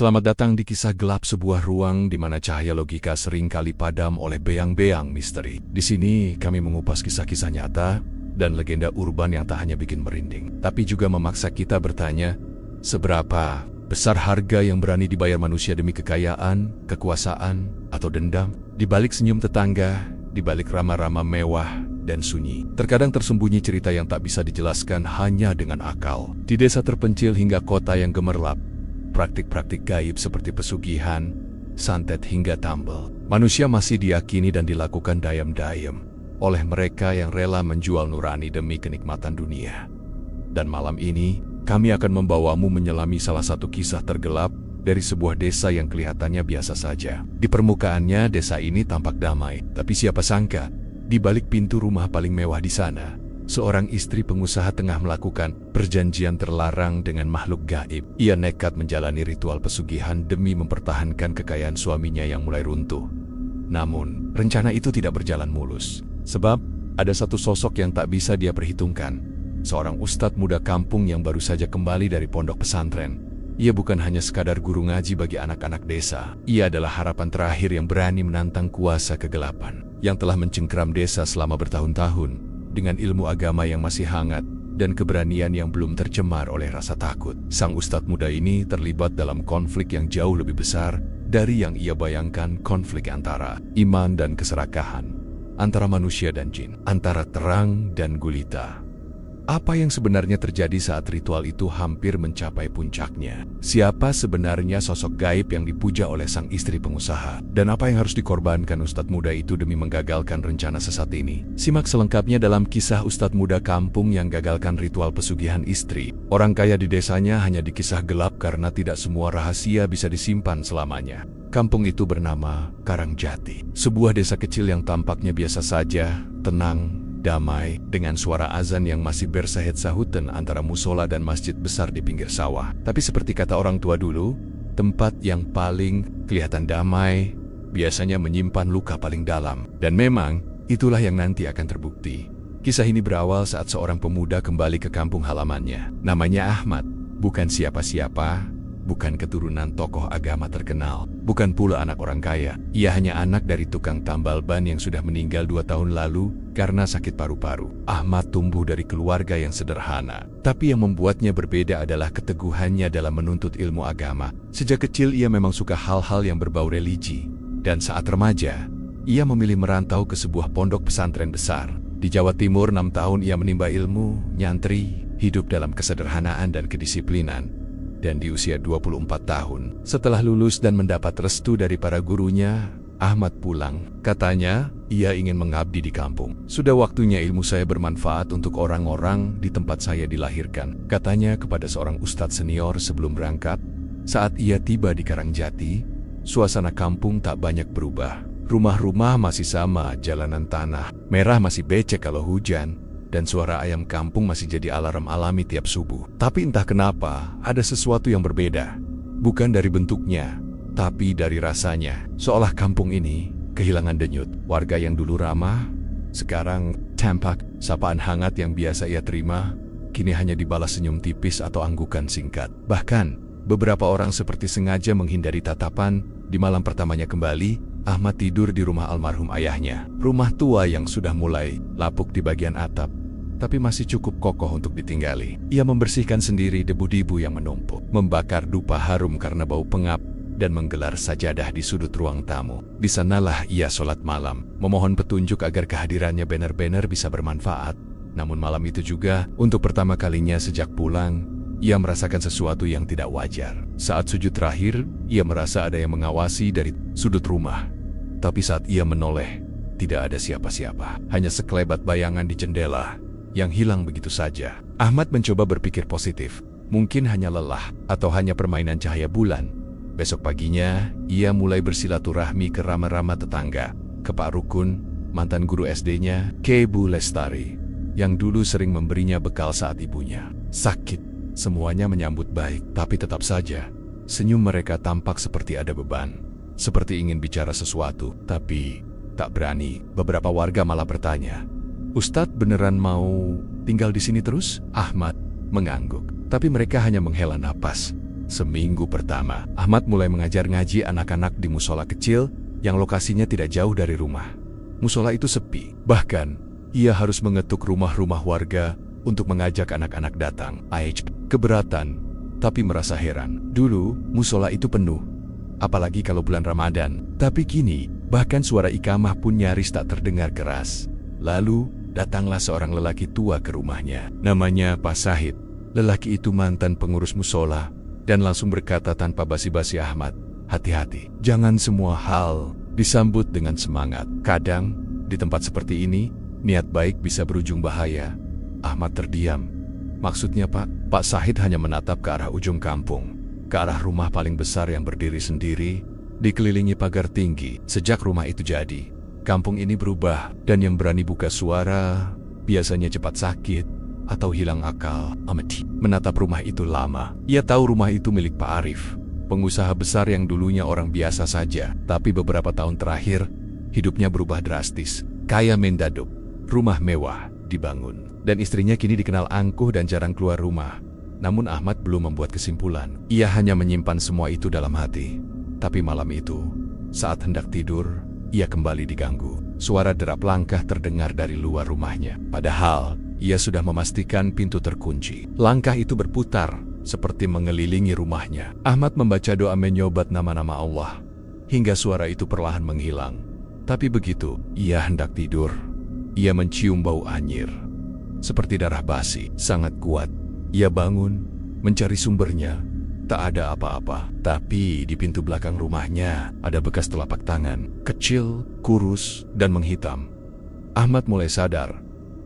Selamat datang di kisah gelap, sebuah ruang di mana cahaya logika sering kali padam oleh beang-beang misteri. Di sini kami mengupas kisah-kisah nyata dan legenda urban yang tak hanya bikin merinding, tapi juga memaksa kita bertanya, seberapa besar harga yang berani dibayar manusia demi kekayaan, kekuasaan, atau dendam? Di balik senyum tetangga, di balik rama-rama mewah dan sunyi, terkadang tersembunyi cerita yang tak bisa dijelaskan hanya dengan akal. Di desa terpencil hingga kota yang gemerlap, praktik-praktik gaib seperti pesugihan, santet hingga tambal, manusia masih diyakini dan dilakukan dayam-dayam oleh mereka yang rela menjual nurani demi kenikmatan dunia. Dan malam ini, kami akan membawamu menyelami salah satu kisah tergelap dari sebuah desa yang kelihatannya biasa saja. Di permukaannya, desa ini tampak damai, tapi siapa sangka, di balik pintu rumah paling mewah di sana, seorang istri pengusaha tengah melakukan perjanjian terlarang dengan makhluk gaib. Ia nekat menjalani ritual pesugihan demi mempertahankan kekayaan suaminya yang mulai runtuh. Namun, rencana itu tidak berjalan mulus. Sebab, ada satu sosok yang tak bisa dia perhitungkan. Seorang ustadz muda kampung yang baru saja kembali dari pondok pesantren. Ia bukan hanya sekadar guru ngaji bagi anak-anak desa. Ia adalah harapan terakhir yang berani menantang kuasa kegelapan yang telah mencengkeram desa selama bertahun-tahun. Dengan ilmu agama yang masih hangat dan keberanian yang belum tercemar oleh rasa takut, sang ustadz muda ini terlibat dalam konflik yang jauh lebih besar dari yang ia bayangkan, konflik antara iman dan keserakahan, antara manusia dan jin, antara terang dan gulita. Apa yang sebenarnya terjadi saat ritual itu hampir mencapai puncaknya? Siapa sebenarnya sosok gaib yang dipuja oleh sang istri pengusaha? Dan apa yang harus dikorbankan ustadz muda itu demi menggagalkan rencana sesat ini? Simak selengkapnya dalam kisah ustadz muda kampung yang gagalkan ritual pesugihan istri. Orang kaya di desanya hanya dikisah gelap karena tidak semua rahasia bisa disimpan selamanya. Kampung itu bernama Karangjati, sebuah desa kecil yang tampaknya biasa saja, tenang, damai, dengan suara azan yang masih bersahut-sahutan antara musola dan masjid besar di pinggir sawah. Tapi seperti kata orang tua dulu, tempat yang paling kelihatan damai biasanya menyimpan luka paling dalam. Dan memang, itulah yang nanti akan terbukti. Kisah ini berawal saat seorang pemuda kembali ke kampung halamannya. Namanya Ahmad, bukan siapa-siapa, bukan keturunan tokoh agama terkenal, bukan pula anak orang kaya. Ia hanya anak dari tukang tambal ban yang sudah meninggal 2 tahun lalu karena sakit paru-paru. Ahmad tumbuh dari keluarga yang sederhana, tapi yang membuatnya berbeda adalah keteguhannya dalam menuntut ilmu agama. Sejak kecil ia memang suka hal-hal yang berbau religi, dan saat remaja, ia memilih merantau ke sebuah pondok pesantren besar. Di Jawa Timur, 6 tahun ia menimba ilmu, nyantri, hidup dalam kesederhanaan dan kedisiplinan. Dan di usia 24 tahun, setelah lulus dan mendapat restu dari para gurunya, Ahmad pulang. Katanya, ia ingin mengabdi di kampung. Sudah waktunya ilmu saya bermanfaat untuk orang-orang di tempat saya dilahirkan, katanya kepada seorang ustadz senior sebelum berangkat. Saat ia tiba di Karangjati, suasana kampung tak banyak berubah. Rumah-rumah masih sama, jalanan tanah merah masih becek kalau hujan, dan suara ayam kampung masih jadi alarm alami tiap subuh. Tapi entah kenapa, ada sesuatu yang berbeda. Bukan dari bentuknya, tapi dari rasanya. Seolah kampung ini kehilangan denyut. Warga yang dulu ramah, sekarang tampak sapaan hangat yang biasa ia terima, kini hanya dibalas senyum tipis atau anggukan singkat. Bahkan, beberapa orang seperti sengaja menghindari tatapan. Di malam pertamanya kembali, Ahmad tidur di rumah almarhum ayahnya. Rumah tua yang sudah mulai lapuk di bagian atap, tapi masih cukup kokoh untuk ditinggali. Ia membersihkan sendiri debu-debu yang menumpuk, membakar dupa harum karena bau pengap, dan menggelar sajadah di sudut ruang tamu. Di sanalah ia sholat malam, memohon petunjuk agar kehadirannya benar-benar bisa bermanfaat. Namun malam itu juga, untuk pertama kalinya sejak pulang, ia merasakan sesuatu yang tidak wajar. Saat sujud terakhir, ia merasa ada yang mengawasi dari sudut rumah. Tapi saat ia menoleh, tidak ada siapa-siapa. Hanya sekelebat bayangan di jendela yang hilang begitu saja. Ahmad mencoba berpikir positif. Mungkin hanya lelah, atau hanya permainan cahaya bulan. Besok paginya, ia mulai bersilaturahmi ke rama-rama tetangga, ke Pak Rukun, mantan guru SD-nya, ke Bu Lestari, yang dulu sering memberinya bekal saat ibunya sakit. Semuanya menyambut baik, tapi tetap saja, senyum mereka tampak seperti ada beban. Seperti ingin bicara sesuatu, tapi tak berani. Beberapa warga malah bertanya, "Ustadz beneran mau tinggal di sini terus?" Ahmad mengangguk, tapi mereka hanya menghela napas. Seminggu pertama, Ahmad mulai mengajar ngaji anak-anak di musola kecil yang lokasinya tidak jauh dari rumah. Musola itu sepi, bahkan ia harus mengetuk rumah-rumah warga untuk mengajak anak-anak datang. Aij keberatan, tapi merasa heran. Dulu, musola itu penuh, apalagi kalau bulan Ramadan. Tapi kini, bahkan suara ikamah pun nyaris tak terdengar keras. Lalu, datanglah seorang lelaki tua ke rumahnya. Namanya Pak Sahid. Lelaki itu mantan pengurus musola dan langsung berkata tanpa basa-basi, "Ahmad, hati-hati. Jangan semua hal disambut dengan semangat. Kadang, di tempat seperti ini, niat baik bisa berujung bahaya." Ahmad terdiam. "Maksudnya, Pak?" Pak Sahid hanya menatap ke arah ujung kampung, ke arah rumah paling besar yang berdiri sendiri, dikelilingi pagar tinggi. Sejak rumah itu jadi, kampung ini berubah, dan yang berani buka suara biasanya cepat sakit atau hilang akal. Ahmad menatap rumah itu lama. Ia tahu rumah itu milik Pak Arif, pengusaha besar yang dulunya orang biasa saja. Tapi beberapa tahun terakhir, hidupnya berubah drastis. Kaya mendadak, rumah mewah dibangun, dan istrinya kini dikenal angkuh dan jarang keluar rumah. Namun Ahmad belum membuat kesimpulan. Ia hanya menyimpan semua itu dalam hati. Tapi malam itu, saat hendak tidur, ia kembali diganggu. Suara derap langkah terdengar dari luar rumahnya. Padahal, ia sudah memastikan pintu terkunci. Langkah itu berputar, seperti mengelilingi rumahnya. Ahmad membaca doa menyobat nama-nama Allah, hingga suara itu perlahan menghilang. Tapi begitu ia hendak tidur, ia mencium bau anyir, seperti darah basi, sangat kuat. Ia bangun, mencari sumbernya. Tak ada apa-apa. Tapi di pintu belakang rumahnya ada bekas telapak tangan, kecil, kurus, dan menghitam. Ahmad mulai sadar,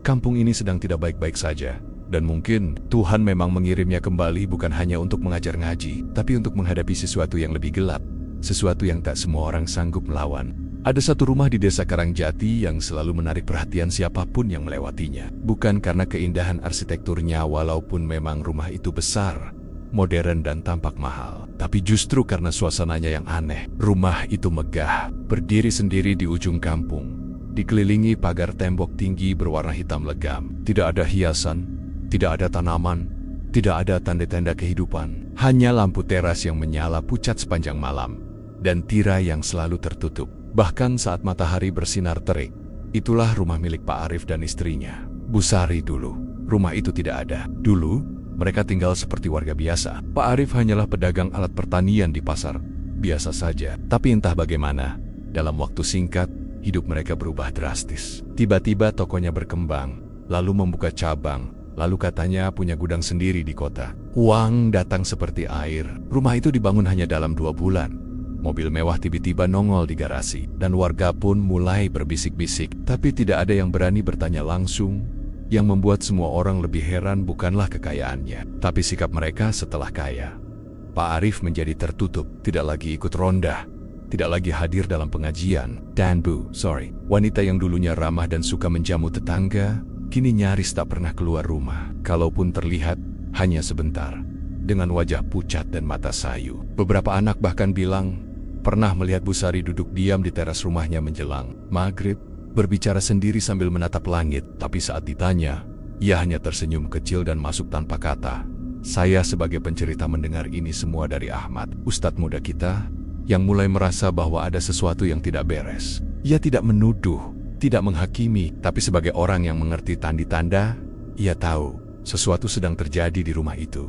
kampung ini sedang tidak baik-baik saja. Dan mungkin Tuhan memang mengirimnya kembali bukan hanya untuk mengajar ngaji, tapi untuk menghadapi sesuatu yang lebih gelap, sesuatu yang tak semua orang sanggup melawan. Ada satu rumah di desa Karangjati yang selalu menarik perhatian siapapun yang melewatinya. Bukan karena keindahan arsitekturnya, walaupun memang rumah itu besar, modern dan tampak mahal, tapi justru karena suasananya yang aneh. Rumah itu megah, berdiri sendiri di ujung kampung, dikelilingi pagar tembok tinggi berwarna hitam legam. Tidak ada hiasan, tidak ada tanaman, tidak ada tanda-tanda kehidupan. Hanya lampu teras yang menyala pucat sepanjang malam, dan tirai yang selalu tertutup. Bahkan saat matahari bersinar terik, itulah rumah milik Pak Arif dan istrinya, Bu Sari dulu. Rumah itu tidak ada. Dulu, mereka tinggal seperti warga biasa. Pak Arif hanyalah pedagang alat pertanian di pasar, biasa saja. Tapi entah bagaimana, dalam waktu singkat, hidup mereka berubah drastis. Tiba-tiba tokonya berkembang, lalu membuka cabang, lalu katanya punya gudang sendiri di kota. Uang datang seperti air. Rumah itu dibangun hanya dalam 2 bulan. Mobil mewah tiba-tiba nongol di garasi, dan warga pun mulai berbisik-bisik. Tapi tidak ada yang berani bertanya langsung. Yang membuat semua orang lebih heran bukanlah kekayaannya, tapi sikap mereka setelah kaya. Pak Arif menjadi tertutup, tidak lagi ikut ronda, tidak lagi hadir dalam pengajian. Dan wanita yang dulunya ramah dan suka menjamu tetangga, kini nyaris tak pernah keluar rumah. Kalaupun terlihat, hanya sebentar, dengan wajah pucat dan mata sayu. Beberapa anak bahkan bilang pernah melihat Bu Sari duduk diam di teras rumahnya menjelang maghrib, berbicara sendiri sambil menatap langit. Tapi saat ditanya, ia hanya tersenyum kecil dan masuk tanpa kata. Saya sebagai pencerita mendengar ini semua dari Ahmad, ustadz muda kita, yang mulai merasa bahwa ada sesuatu yang tidak beres. Ia tidak menuduh, tidak menghakimi, tapi sebagai orang yang mengerti tanda-tanda, ia tahu sesuatu sedang terjadi di rumah itu.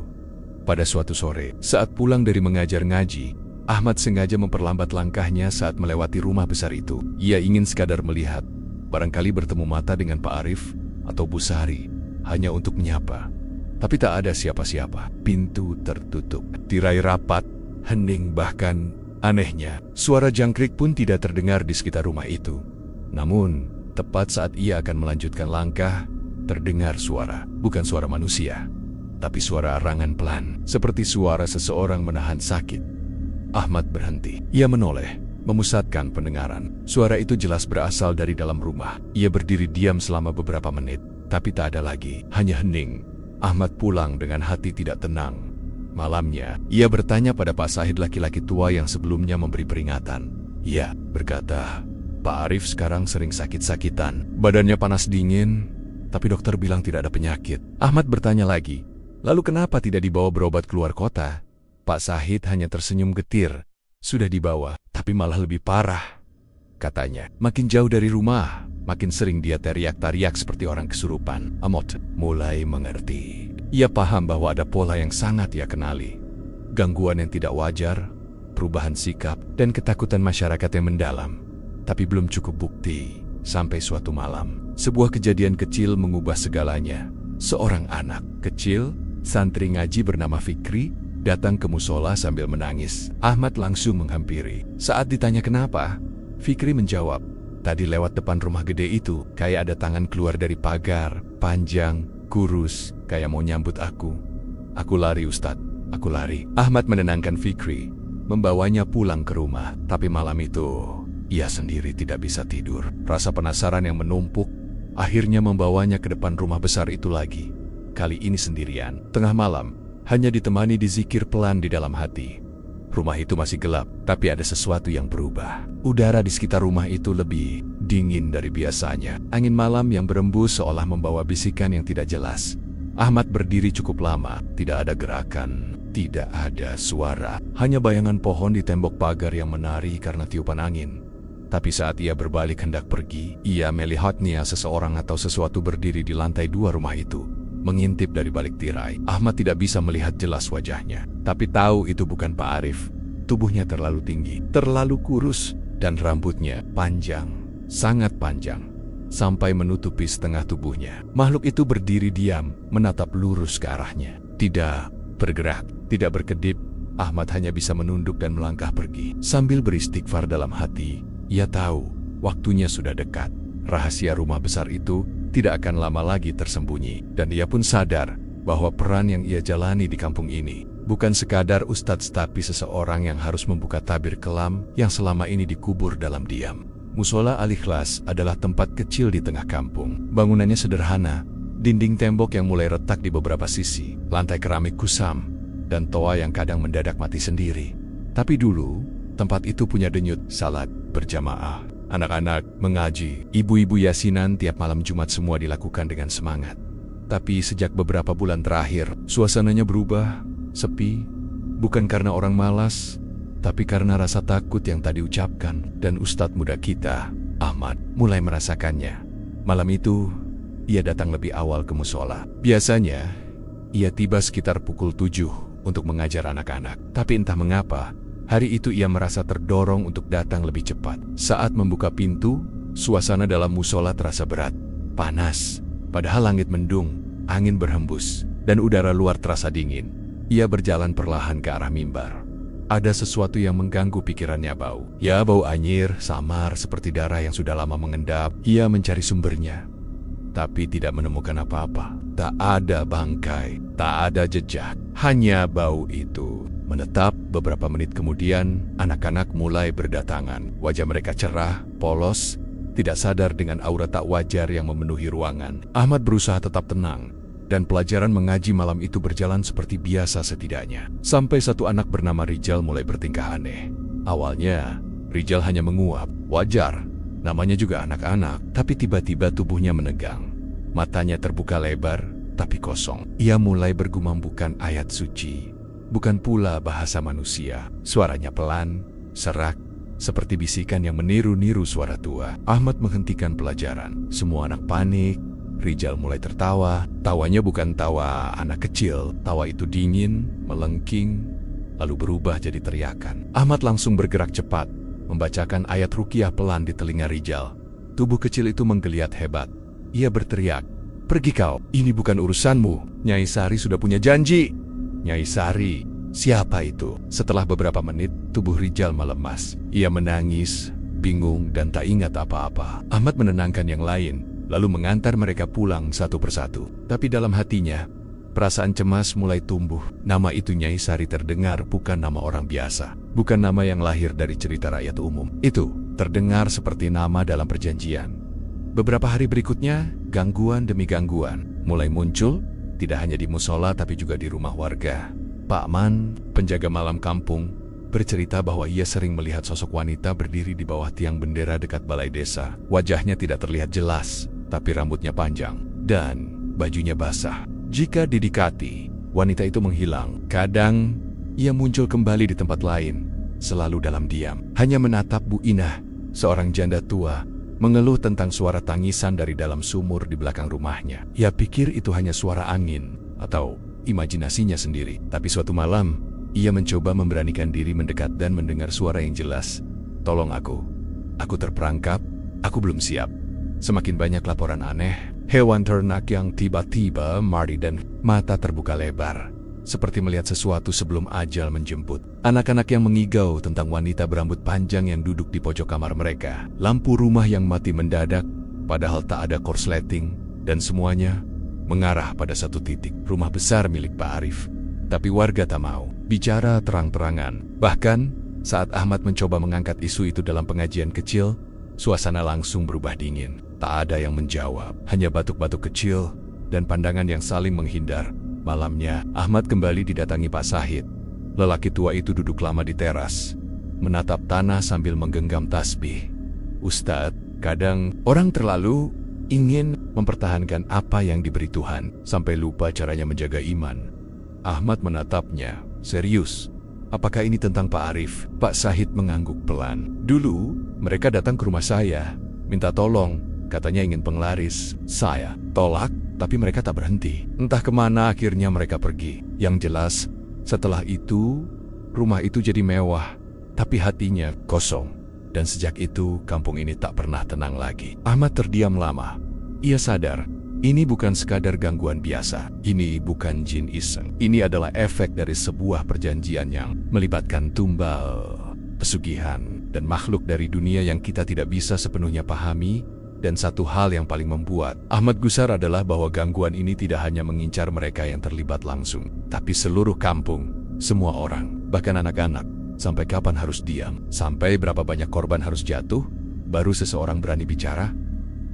Pada suatu sore, saat pulang dari mengajar ngaji, Ahmad sengaja memperlambat langkahnya saat melewati rumah besar itu. Ia ingin sekadar melihat, barangkali bertemu mata dengan Pak Arif atau Bu Sari, hanya untuk menyapa. Tapi tak ada siapa-siapa. Pintu tertutup, tirai rapat, hening, bahkan anehnya, suara jangkrik pun tidak terdengar di sekitar rumah itu. Namun, tepat saat ia akan melanjutkan langkah, terdengar suara. Bukan suara manusia, tapi suara arangan pelan, seperti suara seseorang menahan sakit. Ahmad berhenti. Ia menoleh, memusatkan pendengaran. Suara itu jelas berasal dari dalam rumah. Ia berdiri diam selama beberapa menit, tapi tak ada lagi, hanya hening. Ahmad pulang dengan hati tidak tenang. Malamnya, ia bertanya pada Pak Sahid, laki-laki tua yang sebelumnya memberi peringatan. Ia berkata, Pak Arif sekarang sering sakit-sakitan. Badannya panas dingin, tapi dokter bilang tidak ada penyakit. Ahmad bertanya lagi, lalu kenapa tidak dibawa berobat keluar kota? Pak Sahid hanya tersenyum getir. Sudah dibawa, tapi malah lebih parah, katanya. Makin jauh dari rumah, makin sering dia teriak-teriak seperti orang kesurupan. Amot mulai mengerti. Ia paham bahwa ada pola yang sangat ia kenali. Gangguan yang tidak wajar, perubahan sikap, dan ketakutan masyarakat yang mendalam. Tapi belum cukup bukti. Sampai suatu malam, sebuah kejadian kecil mengubah segalanya. Seorang anak kecil, santri ngaji bernama Fikri, datang ke musola sambil menangis. Ahmad langsung menghampiri. Saat ditanya kenapa, Fikri menjawab, tadi lewat depan rumah gede itu, kayak ada tangan keluar dari pagar, panjang, kurus, kayak mau nyambut aku. Aku lari Ustadz, aku lari. Ahmad menenangkan Fikri, membawanya pulang ke rumah. Tapi malam itu, ia sendiri tidak bisa tidur. Rasa penasaran yang menumpuk, akhirnya membawanya ke depan rumah besar itu lagi. Kali ini sendirian. Tengah malam, hanya ditemani di zikir pelan di dalam hati. Rumah itu masih gelap, tapi ada sesuatu yang berubah. Udara di sekitar rumah itu lebih dingin dari biasanya. Angin malam yang berembus seolah membawa bisikan yang tidak jelas. Ahmad berdiri cukup lama, tidak ada gerakan, tidak ada suara. Hanya bayangan pohon di tembok pagar yang menari karena tiupan angin. Tapi saat ia berbalik hendak pergi, ia melihatnya seseorang atau sesuatu berdiri di lantai 2 rumah itu. Mengintip dari balik tirai. Ahmad tidak bisa melihat jelas wajahnya, tapi tahu itu bukan Pak Arif. Tubuhnya terlalu tinggi, terlalu kurus, dan rambutnya panjang, sangat panjang, sampai menutupi setengah tubuhnya. Makhluk itu berdiri diam, menatap lurus ke arahnya. Tidak bergerak, tidak berkedip. Ahmad hanya bisa menunduk dan melangkah pergi. Sambil beristighfar dalam hati, ia tahu waktunya sudah dekat. Rahasia rumah besar itu tidak akan lama lagi tersembunyi, dan ia pun sadar bahwa peran yang ia jalani di kampung ini bukan sekadar ustadz, tapi seseorang yang harus membuka tabir kelam yang selama ini dikubur dalam diam. Musola Al-Ikhlas adalah tempat kecil di tengah kampung. Bangunannya sederhana, dinding tembok yang mulai retak di beberapa sisi, lantai keramik kusam, dan toa yang kadang mendadak mati sendiri. Tapi dulu, tempat itu punya denyut salat berjamaah. Anak-anak mengaji, ibu-ibu yasinan tiap malam Jumat, semua dilakukan dengan semangat. Tapi sejak beberapa bulan terakhir, suasananya berubah, sepi, bukan karena orang malas, tapi karena rasa takut yang tadi ucapkan. Dan ustadz muda kita, Ahmad, mulai merasakannya. Malam itu, ia datang lebih awal ke musola. Biasanya, ia tiba sekitar pukul 7 untuk mengajar anak-anak. Tapi entah mengapa, hari itu ia merasa terdorong untuk datang lebih cepat. Saat membuka pintu, suasana dalam musola terasa berat, panas. Padahal langit mendung, angin berhembus, dan udara luar terasa dingin. Ia berjalan perlahan ke arah mimbar. Ada sesuatu yang mengganggu pikirannya. Bau anyir, samar seperti darah yang sudah lama mengendap. Ia mencari sumbernya, tapi tidak menemukan apa-apa. Tak ada bangkai, tak ada jejak, hanya bau itu menetap. Beberapa menit kemudian, anak-anak mulai berdatangan. Wajah mereka cerah, polos, tidak sadar dengan aura tak wajar yang memenuhi ruangan. Ahmad berusaha tetap tenang, dan pelajaran mengaji malam itu berjalan seperti biasa setidaknya. Sampai satu anak bernama Rijal mulai bertingkah aneh. Awalnya, Rijal hanya menguap. Wajar, namanya juga anak-anak. Tapi tiba-tiba tubuhnya menegang. Matanya terbuka lebar, tapi kosong. Ia mulai bergumambukan ayat suci. Bukan pula bahasa manusia. Suaranya pelan, serak, seperti bisikan yang meniru-niru suara tua. Ahmad menghentikan pelajaran. Semua anak panik. Rijal mulai tertawa. Tawanya bukan tawa anak kecil. Tawa itu dingin, melengking, lalu berubah jadi teriakan. Ahmad langsung bergerak cepat, membacakan ayat ruqyah pelan di telinga Rijal. Tubuh kecil itu menggeliat hebat. Ia berteriak, "Pergi kau, ini bukan urusanmu. Nyai Sari sudah punya janji." Nyai Sari, siapa itu? Setelah beberapa menit, tubuh Rijal melemas. Ia menangis, bingung, dan tak ingat apa-apa. Ahmad menenangkan yang lain, lalu mengantar mereka pulang satu persatu. Tapi dalam hatinya, perasaan cemas mulai tumbuh. Nama itu Nyai Sari terdengar bukan nama orang biasa. Bukan nama yang lahir dari cerita rakyat umum. Itu terdengar seperti nama dalam perjanjian. Beberapa hari berikutnya, gangguan demi gangguan mulai muncul. Tidak hanya di musola, tapi juga di rumah warga. Pak Man, penjaga malam kampung, bercerita bahwa ia sering melihat sosok wanita berdiri di bawah tiang bendera dekat balai desa. Wajahnya tidak terlihat jelas, tapi rambutnya panjang, dan bajunya basah. Jika didekati, wanita itu menghilang. Kadang, ia muncul kembali di tempat lain, selalu dalam diam. Hanya menatap Bu Inah, seorang janda tua, mengeluh tentang suara tangisan dari dalam sumur di belakang rumahnya. Ia pikir itu hanya suara angin atau imajinasinya sendiri. Tapi suatu malam, ia mencoba memberanikan diri mendekat dan mendengar suara yang jelas. "Tolong aku. Aku terperangkap. Aku belum siap." Semakin banyak laporan aneh, hewan ternak yang tiba-tiba mati dan mata terbuka lebar, seperti melihat sesuatu sebelum ajal menjemput. Anak-anak yang mengigau tentang wanita berambut panjang yang duduk di pojok kamar mereka. Lampu rumah yang mati mendadak, padahal tak ada korsleting, dan semuanya mengarah pada satu titik. Rumah besar milik Pak Arif. Tapi warga tak mau bicara terang-terangan. Bahkan, saat Ahmad mencoba mengangkat isu itu dalam pengajian kecil, suasana langsung berubah dingin. Tak ada yang menjawab, hanya batuk-batuk kecil dan pandangan yang saling menghindar. Malamnya, Ahmad kembali didatangi Pak Sahid. Lelaki tua itu duduk lama di teras, menatap tanah sambil menggenggam tasbih. "Ustadz, kadang orang terlalu ingin mempertahankan apa yang diberi Tuhan, sampai lupa caranya menjaga iman." Ahmad menatapnya, serius. "Apakah ini tentang Pak Arif?" Pak Sahid mengangguk pelan. "Dulu, mereka datang ke rumah saya, minta tolong. Katanya ingin penglaris. Saya tolak, tapi mereka tak berhenti. Entah kemana akhirnya mereka pergi. Yang jelas, setelah itu, rumah itu jadi mewah, tapi hatinya kosong. Dan sejak itu, kampung ini tak pernah tenang lagi." Ahmad terdiam lama. Ia sadar, ini bukan sekadar gangguan biasa. Ini bukan jin iseng. Ini adalah efek dari sebuah perjanjian yang melibatkan tumbal, pesugihan, dan makhluk dari dunia yang kita tidak bisa sepenuhnya pahami. Dan satu hal yang paling membuat Ahmad gusar adalah bahwa gangguan ini tidak hanya mengincar mereka yang terlibat langsung, tapi seluruh kampung, semua orang, bahkan anak-anak. Sampai kapan harus diam? Sampai berapa banyak korban harus jatuh, baru seseorang berani bicara?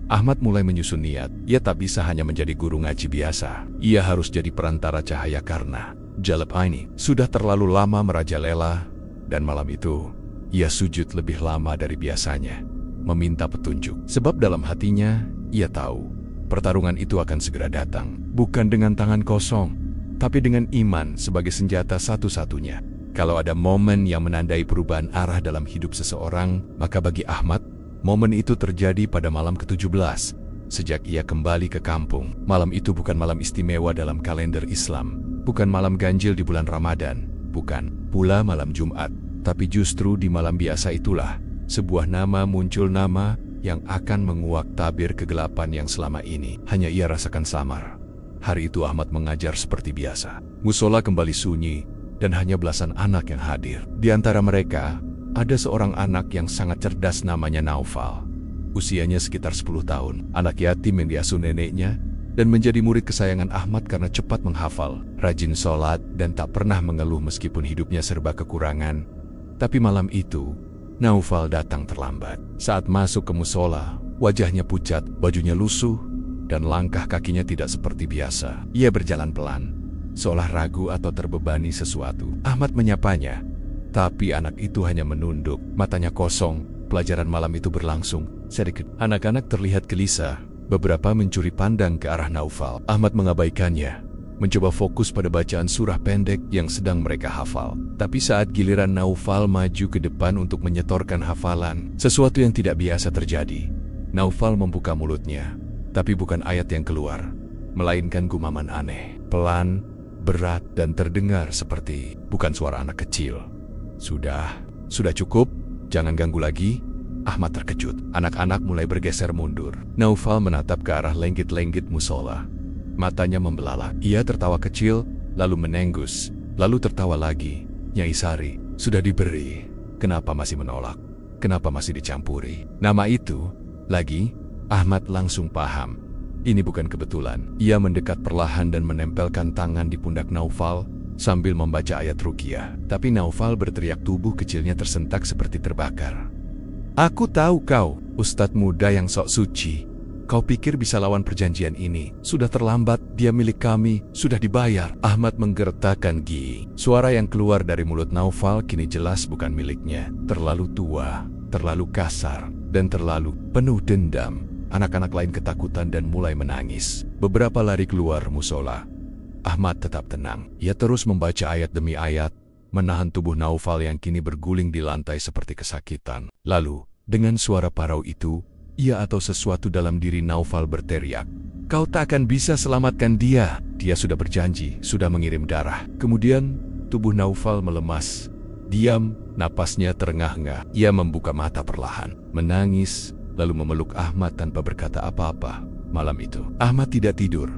Ahmad mulai menyusun niat. Ia tak bisa hanya menjadi guru ngaji biasa. Ia harus jadi perantara cahaya karena Jalab ini sudah terlalu lama merajalela. Dan malam itu, ia sujud lebih lama dari biasanya, meminta petunjuk. Sebab dalam hatinya, ia tahu pertarungan itu akan segera datang. Bukan dengan tangan kosong, tapi dengan iman sebagai senjata satu-satunya. Kalau ada momen yang menandai perubahan arah dalam hidup seseorang, maka bagi Ahmad, momen itu terjadi pada malam ke-17. Sejak ia kembali ke kampung, malam itu bukan malam istimewa dalam kalender Islam, bukan malam ganjil di bulan Ramadan, bukan pula malam Jumat, tapi justru di malam biasa itulah sebuah nama muncul, nama yang akan menguak tabir kegelapan yang selama ini hanya ia rasakan samar. Hari itu Ahmad mengajar seperti biasa. Musola kembali sunyi dan hanya belasan anak yang hadir. Di antara mereka, ada seorang anak yang sangat cerdas namanya Naufal. Usianya sekitar 10 tahun, anak yatim yang diasuh neneknya dan menjadi murid kesayangan Ahmad karena cepat menghafal, rajin sholat dan tak pernah mengeluh meskipun hidupnya serba kekurangan. Tapi malam itu, Naufal datang terlambat. Saat masuk ke musola, wajahnya pucat, bajunya lusuh, dan langkah kakinya tidak seperti biasa. Ia berjalan pelan, seolah ragu atau terbebani sesuatu. Ahmad menyapanya, tapi anak itu hanya menunduk, matanya kosong. Pelajaran malam itu berlangsung. Sedikit anak-anak terlihat gelisah, beberapa mencuri pandang ke arah Naufal. Ahmad mengabaikannya, mencoba fokus pada bacaan surah pendek yang sedang mereka hafal. Tapi saat giliran Naufal maju ke depan untuk menyetorkan hafalan, sesuatu yang tidak biasa terjadi. Naufal membuka mulutnya, tapi bukan ayat yang keluar, melainkan gumaman aneh, pelan, berat, dan terdengar seperti bukan suara anak kecil. Sudah cukup, jangan ganggu lagi." Ahmad terkejut. Anak-anak mulai bergeser mundur. Naufal menatap ke arah lenggit-lenggit musola. Matanya membelalak. Ia tertawa kecil, lalu menenggus, lalu tertawa lagi. "Nyai Sari, sudah diberi. Kenapa masih menolak? Kenapa masih dicampuri?" Nama itu, lagi, Ahmad langsung paham. Ini bukan kebetulan. Ia mendekat perlahan dan menempelkan tangan di pundak Naufal sambil membaca ayat ruqyah. Tapi Naufal berteriak, tubuh kecilnya tersentak seperti terbakar. "Aku tahu kau, ustadz muda yang sok suci. Kau pikir bisa lawan perjanjian ini? Sudah terlambat, dia milik kami, sudah dibayar." Ahmad menggertakkan gigi. Suara yang keluar dari mulut Naufal kini jelas bukan miliknya. Terlalu tua, terlalu kasar, dan terlalu penuh dendam. Anak-anak lain ketakutan dan mulai menangis. Beberapa lari keluar musola. Ahmad tetap tenang. Ia terus membaca ayat demi ayat, menahan tubuh Naufal yang kini berguling di lantai seperti kesakitan. Lalu, dengan suara parau itu, ia atau sesuatu dalam diri Naufal berteriak, "Kau tak akan bisa selamatkan dia. Dia sudah berjanji, sudah mengirim darah." Kemudian, tubuh Naufal melemas. Diam, napasnya terengah-engah. Ia membuka mata perlahan, menangis, lalu memeluk Ahmad tanpa berkata apa-apa. Malam itu, Ahmad tidak tidur.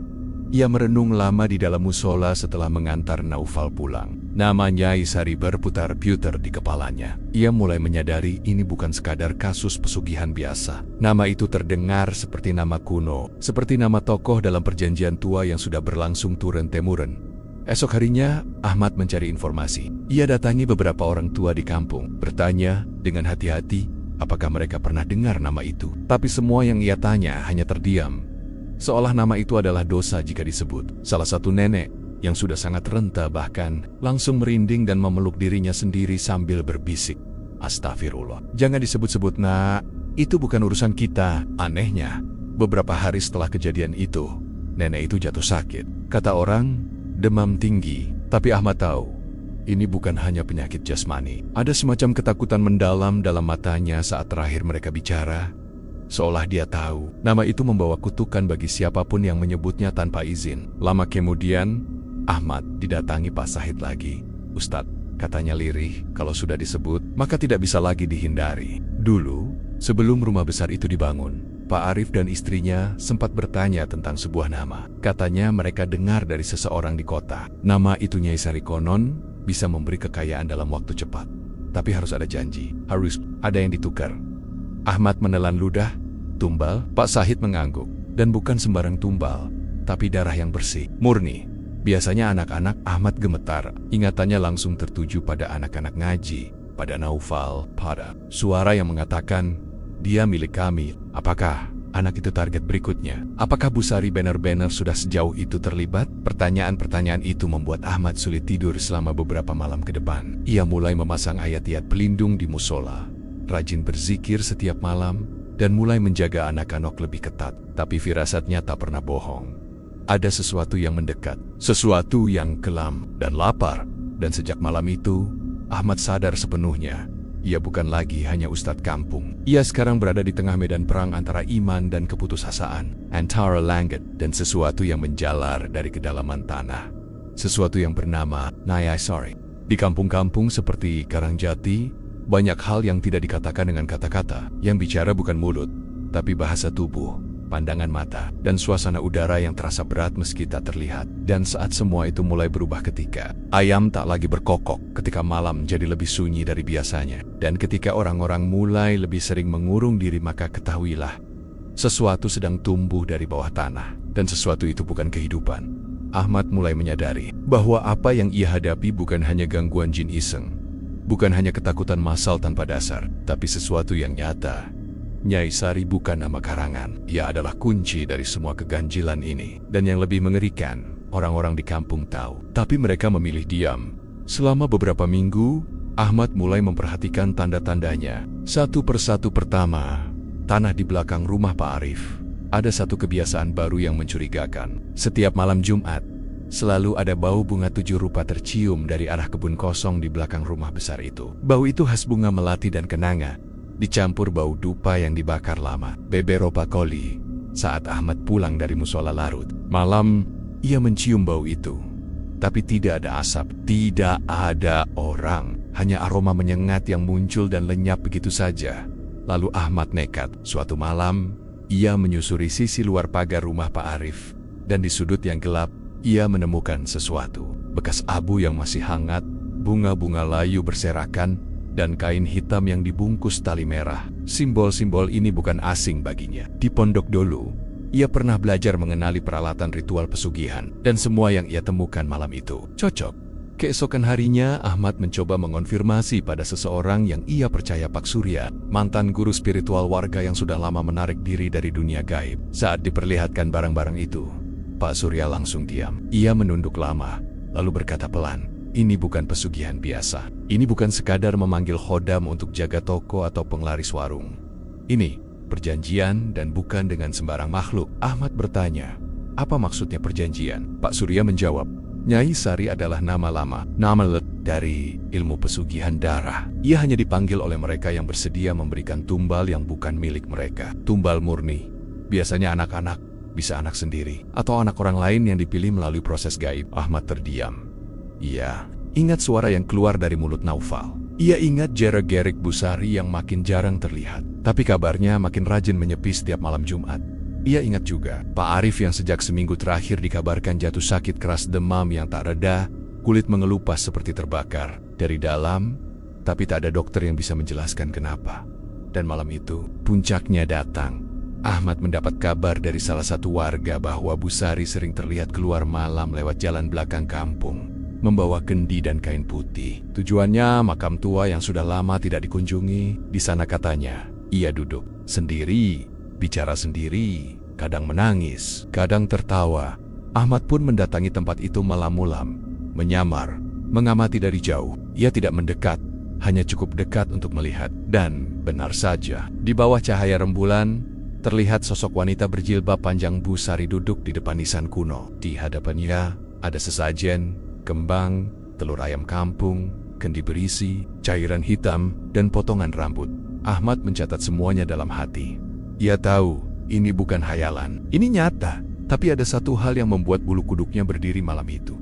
Ia merenung lama di dalam musola setelah mengantar Naufal pulang. Nama Nyai Sari berputar-putar di kepalanya. Ia mulai menyadari ini bukan sekadar kasus pesugihan biasa. Nama itu terdengar seperti nama kuno, seperti nama tokoh dalam perjanjian tua yang sudah berlangsung turun-temurun. Esok harinya, Ahmad mencari informasi. Ia datangi beberapa orang tua di kampung, bertanya dengan hati-hati apakah mereka pernah dengar nama itu. Tapi semua yang ia tanya hanya terdiam. Seolah nama itu adalah dosa jika disebut. Salah satu nenek yang sudah sangat renta bahkan langsung merinding dan memeluk dirinya sendiri sambil berbisik, "Astagfirullah, jangan disebut-sebut, nak. Itu bukan urusan kita." Anehnya, beberapa hari setelah kejadian itu, nenek itu jatuh sakit. Kata orang, demam tinggi. Tapi Ahmad tahu, ini bukan hanya penyakit jasmani. Ada semacam ketakutan mendalam dalam matanya saat terakhir mereka bicara. Seolah dia tahu, nama itu membawa kutukan bagi siapapun yang menyebutnya tanpa izin. Lama kemudian, Ahmad didatangi Pak Sahid lagi. "Ustadz," katanya lirih, "kalau sudah disebut, maka tidak bisa lagi dihindari." Dulu, sebelum rumah besar itu dibangun, Pak Arif dan istrinya sempat bertanya tentang sebuah nama. Katanya mereka dengar dari seseorang di kota. Nama itu Nyai Sari konon bisa memberi kekayaan dalam waktu cepat. Tapi harus ada janji, harus ada yang ditukar. Ahmad menelan ludah. "Tumbal?" Pak Sahid mengangguk. "Dan bukan sembarang tumbal, tapi darah yang bersih, murni." Biasanya anak-anak. Ahmad gemetar. Ingatannya langsung tertuju pada anak-anak ngaji, pada Naufal, pada suara yang mengatakan, "Dia milik kami." Apakah anak itu target berikutnya? Apakah Bu Sari benar-benar sudah sejauh itu terlibat? Pertanyaan-pertanyaan itu membuat Ahmad sulit tidur selama beberapa malam ke depan. Ia mulai memasang ayat-ayat pelindung di musola, rajin berzikir setiap malam, dan mulai menjaga anak-anak lebih ketat. Tapi firasatnya tak pernah bohong. Ada sesuatu yang mendekat, sesuatu yang kelam dan lapar. Dan sejak malam itu, Ahmad sadar sepenuhnya, ia bukan lagi hanya ustadz kampung. Ia sekarang berada di tengah medan perang antara iman dan keputusasaan, antara langit dan sesuatu yang menjalar dari kedalaman tanah. Sesuatu yang bernama Nyai Sari. Di kampung-kampung seperti Karangjati, banyak hal yang tidak dikatakan dengan kata-kata. Yang bicara bukan mulut, tapi bahasa tubuh, pandangan mata, dan suasana udara yang terasa berat meski tak terlihat. Dan saat semua itu mulai berubah ketika ayam tak lagi berkokok, ketika malam jadi lebih sunyi dari biasanya, dan ketika orang-orang mulai lebih sering mengurung diri, maka ketahuilah, sesuatu sedang tumbuh dari bawah tanah. Dan sesuatu itu bukan kehidupan. Ahmad mulai menyadari bahwa apa yang ia hadapi bukan hanya gangguan jin iseng, bukan hanya ketakutan massal tanpa dasar, tapi sesuatu yang nyata. Nyai Sari bukan nama karangan. Ia adalah kunci dari semua keganjilan ini. Dan yang lebih mengerikan, orang-orang di kampung tahu, tapi mereka memilih diam. Selama beberapa minggu, Ahmad mulai memperhatikan tanda-tandanya. Satu persatu. Pertama, tanah di belakang rumah Pak Arif. Ada satu kebiasaan baru yang mencurigakan. Setiap malam Jumat, selalu ada bau bunga 7 rupa tercium dari arah kebun kosong di belakang rumah besar itu. Bau itu khas bunga melati dan kenanga, dicampur bau dupa yang dibakar lama. Beberapa kali, saat Ahmad pulang dari musola larut malam, ia mencium bau itu. Tapi tidak ada asap, tidak ada orang, hanya aroma menyengat yang muncul dan lenyap begitu saja. Lalu Ahmad nekat. Suatu malam, ia menyusuri sisi luar pagar rumah Pak Arif, dan di sudut yang gelap, ia menemukan sesuatu. Bekas abu yang masih hangat, bunga-bunga layu berserakan, dan kain hitam yang dibungkus tali merah. Simbol-simbol ini bukan asing baginya. Di pondok dulu, ia pernah belajar mengenali peralatan ritual pesugihan, dan semua yang ia temukan malam itu cocok. Keesokan harinya, Ahmad mencoba mengonfirmasi pada seseorang yang ia percaya, Pak Surya, mantan guru spiritual warga yang sudah lama menarik diri dari dunia gaib. Saat diperlihatkan barang-barang itu, Pak Surya langsung diam. Ia menunduk lama, lalu berkata pelan, "Ini bukan pesugihan biasa. Ini bukan sekadar memanggil khodam untuk jaga toko atau penglaris warung. Ini perjanjian dan bukan dengan sembarang makhluk." Ahmad bertanya, "Apa maksudnya perjanjian?" Pak Surya menjawab, "Nyai Sari adalah nama lama, nama dari ilmu pesugihan darah. Ia hanya dipanggil oleh mereka yang bersedia memberikan tumbal yang bukan milik mereka. Tumbal murni, biasanya anak-anak, bisa anak sendiri, atau anak orang lain yang dipilih melalui proses gaib. Ahmad terdiam. Ia ingat suara yang keluar dari mulut Naufal. Ia ingat jerak-gerik Busari yang makin jarang terlihat, tapi kabarnya makin rajin menyepi setiap malam Jumat. Ia ingat juga Pak Arif yang sejak seminggu terakhir dikabarkan jatuh sakit keras, demam yang tak reda, kulit mengelupas seperti terbakar dari dalam, tapi tak ada dokter yang bisa menjelaskan kenapa. Dan malam itu, puncaknya datang. Ahmad mendapat kabar dari salah satu warga bahwa Busari sering terlihat keluar malam lewat jalan belakang kampung, membawa kendi dan kain putih. Tujuannya makam tua yang sudah lama tidak dikunjungi. Di sana katanya, ia duduk sendiri, bicara sendiri, kadang menangis, kadang tertawa. Ahmad pun mendatangi tempat itu malam-malam, menyamar, mengamati dari jauh. Ia tidak mendekat, hanya cukup dekat untuk melihat. Dan benar saja, di bawah cahaya rembulan, terlihat sosok wanita berjilbab panjang Busari duduk di depan nisan kuno. Di hadapannya ada sesajen, kembang, telur ayam kampung, kendi berisi, cairan hitam, dan potongan rambut. Ahmad mencatat semuanya dalam hati. Ia tahu, ini bukan hayalan. Ini nyata, tapi ada satu hal yang membuat bulu kuduknya berdiri malam itu.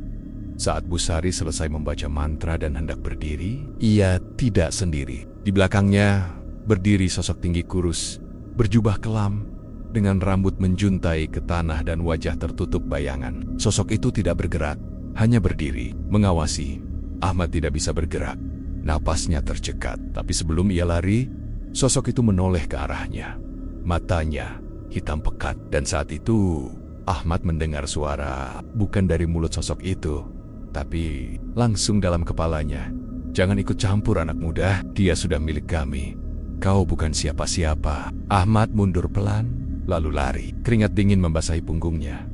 Saat Busari selesai membaca mantra dan hendak berdiri, ia tidak sendiri. Di belakangnya berdiri sosok tinggi kurus, berjubah kelam, dengan rambut menjuntai ke tanah dan wajah tertutup bayangan. Sosok itu tidak bergerak, hanya berdiri, mengawasi. Ahmad tidak bisa bergerak, napasnya tercekat. Tapi sebelum ia lari, sosok itu menoleh ke arahnya. Matanya hitam pekat, dan saat itu Ahmad mendengar suara bukan dari mulut sosok itu, tapi langsung dalam kepalanya. Jangan ikut campur anak muda, dia sudah milik kami. Kau bukan siapa-siapa. Ahmad mundur pelan, lalu lari. Keringat dingin membasahi punggungnya.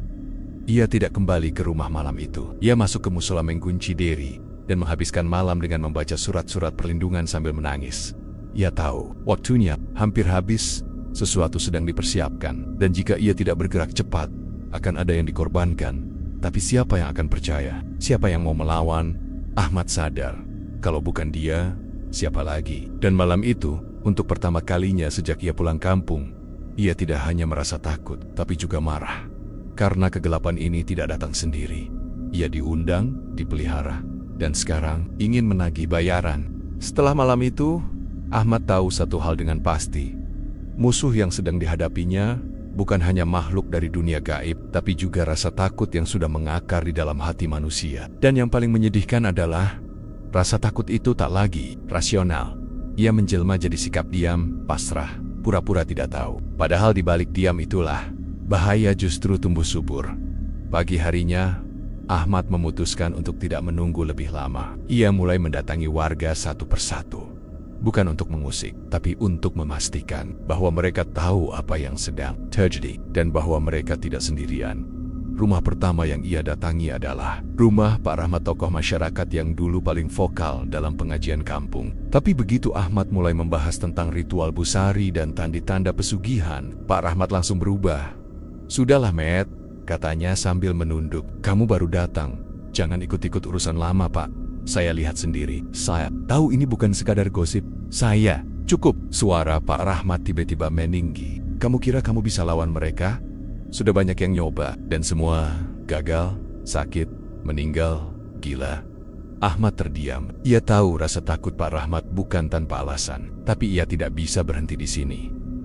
Ia tidak kembali ke rumah malam itu. Ia masuk ke musola Mengunci Diri dan menghabiskan malam dengan membaca surat-surat perlindungan sambil menangis. Ia tahu, waktunya hampir habis, sesuatu sedang dipersiapkan, dan jika ia tidak bergerak cepat, akan ada yang dikorbankan. Tapi siapa yang akan percaya? Siapa yang mau melawan? Ahmad sadar, kalau bukan dia, siapa lagi? Dan malam itu, untuk pertama kalinya sejak ia pulang kampung, ia tidak hanya merasa takut, tapi juga marah. Karena kegelapan ini tidak datang sendiri. Ia diundang, dipelihara, dan sekarang ingin menagih bayaran. Setelah malam itu, Ahmad tahu satu hal dengan pasti. Musuh yang sedang dihadapinya bukan hanya makhluk dari dunia gaib, tapi juga rasa takut yang sudah mengakar di dalam hati manusia. Dan yang paling menyedihkan adalah, rasa takut itu tak lagi rasional. Ia menjelma jadi sikap diam, pasrah, pura-pura tidak tahu. Padahal di balik diam itulah, bahaya justru tumbuh subur. Pagi harinya, Ahmad memutuskan untuk tidak menunggu lebih lama. Ia mulai mendatangi warga satu persatu. Bukan untuk mengusik, tapi untuk memastikan bahwa mereka tahu apa yang sedang terjadi dan bahwa mereka tidak sendirian. Rumah pertama yang ia datangi adalah rumah Pak Rahmat, tokoh masyarakat yang dulu paling vokal dalam pengajian kampung. Tapi begitu Ahmad mulai membahas tentang ritual Busari dan tanda-tanda pesugihan, Pak Rahmat langsung berubah. "Sudahlah, Met," katanya sambil menunduk. "Kamu baru datang, jangan ikut-ikut urusan lama, Pak. Saya lihat sendiri. Saya tahu ini bukan sekadar gosip. Saya cukup." Suara Pak Rahmat tiba-tiba meninggi. "Kamu kira kamu bisa lawan mereka? Sudah banyak yang nyoba, dan semua gagal, sakit, meninggal, gila." Ahmad terdiam. Ia tahu rasa takut Pak Rahmat bukan tanpa alasan, tapi ia tidak bisa berhenti di sini.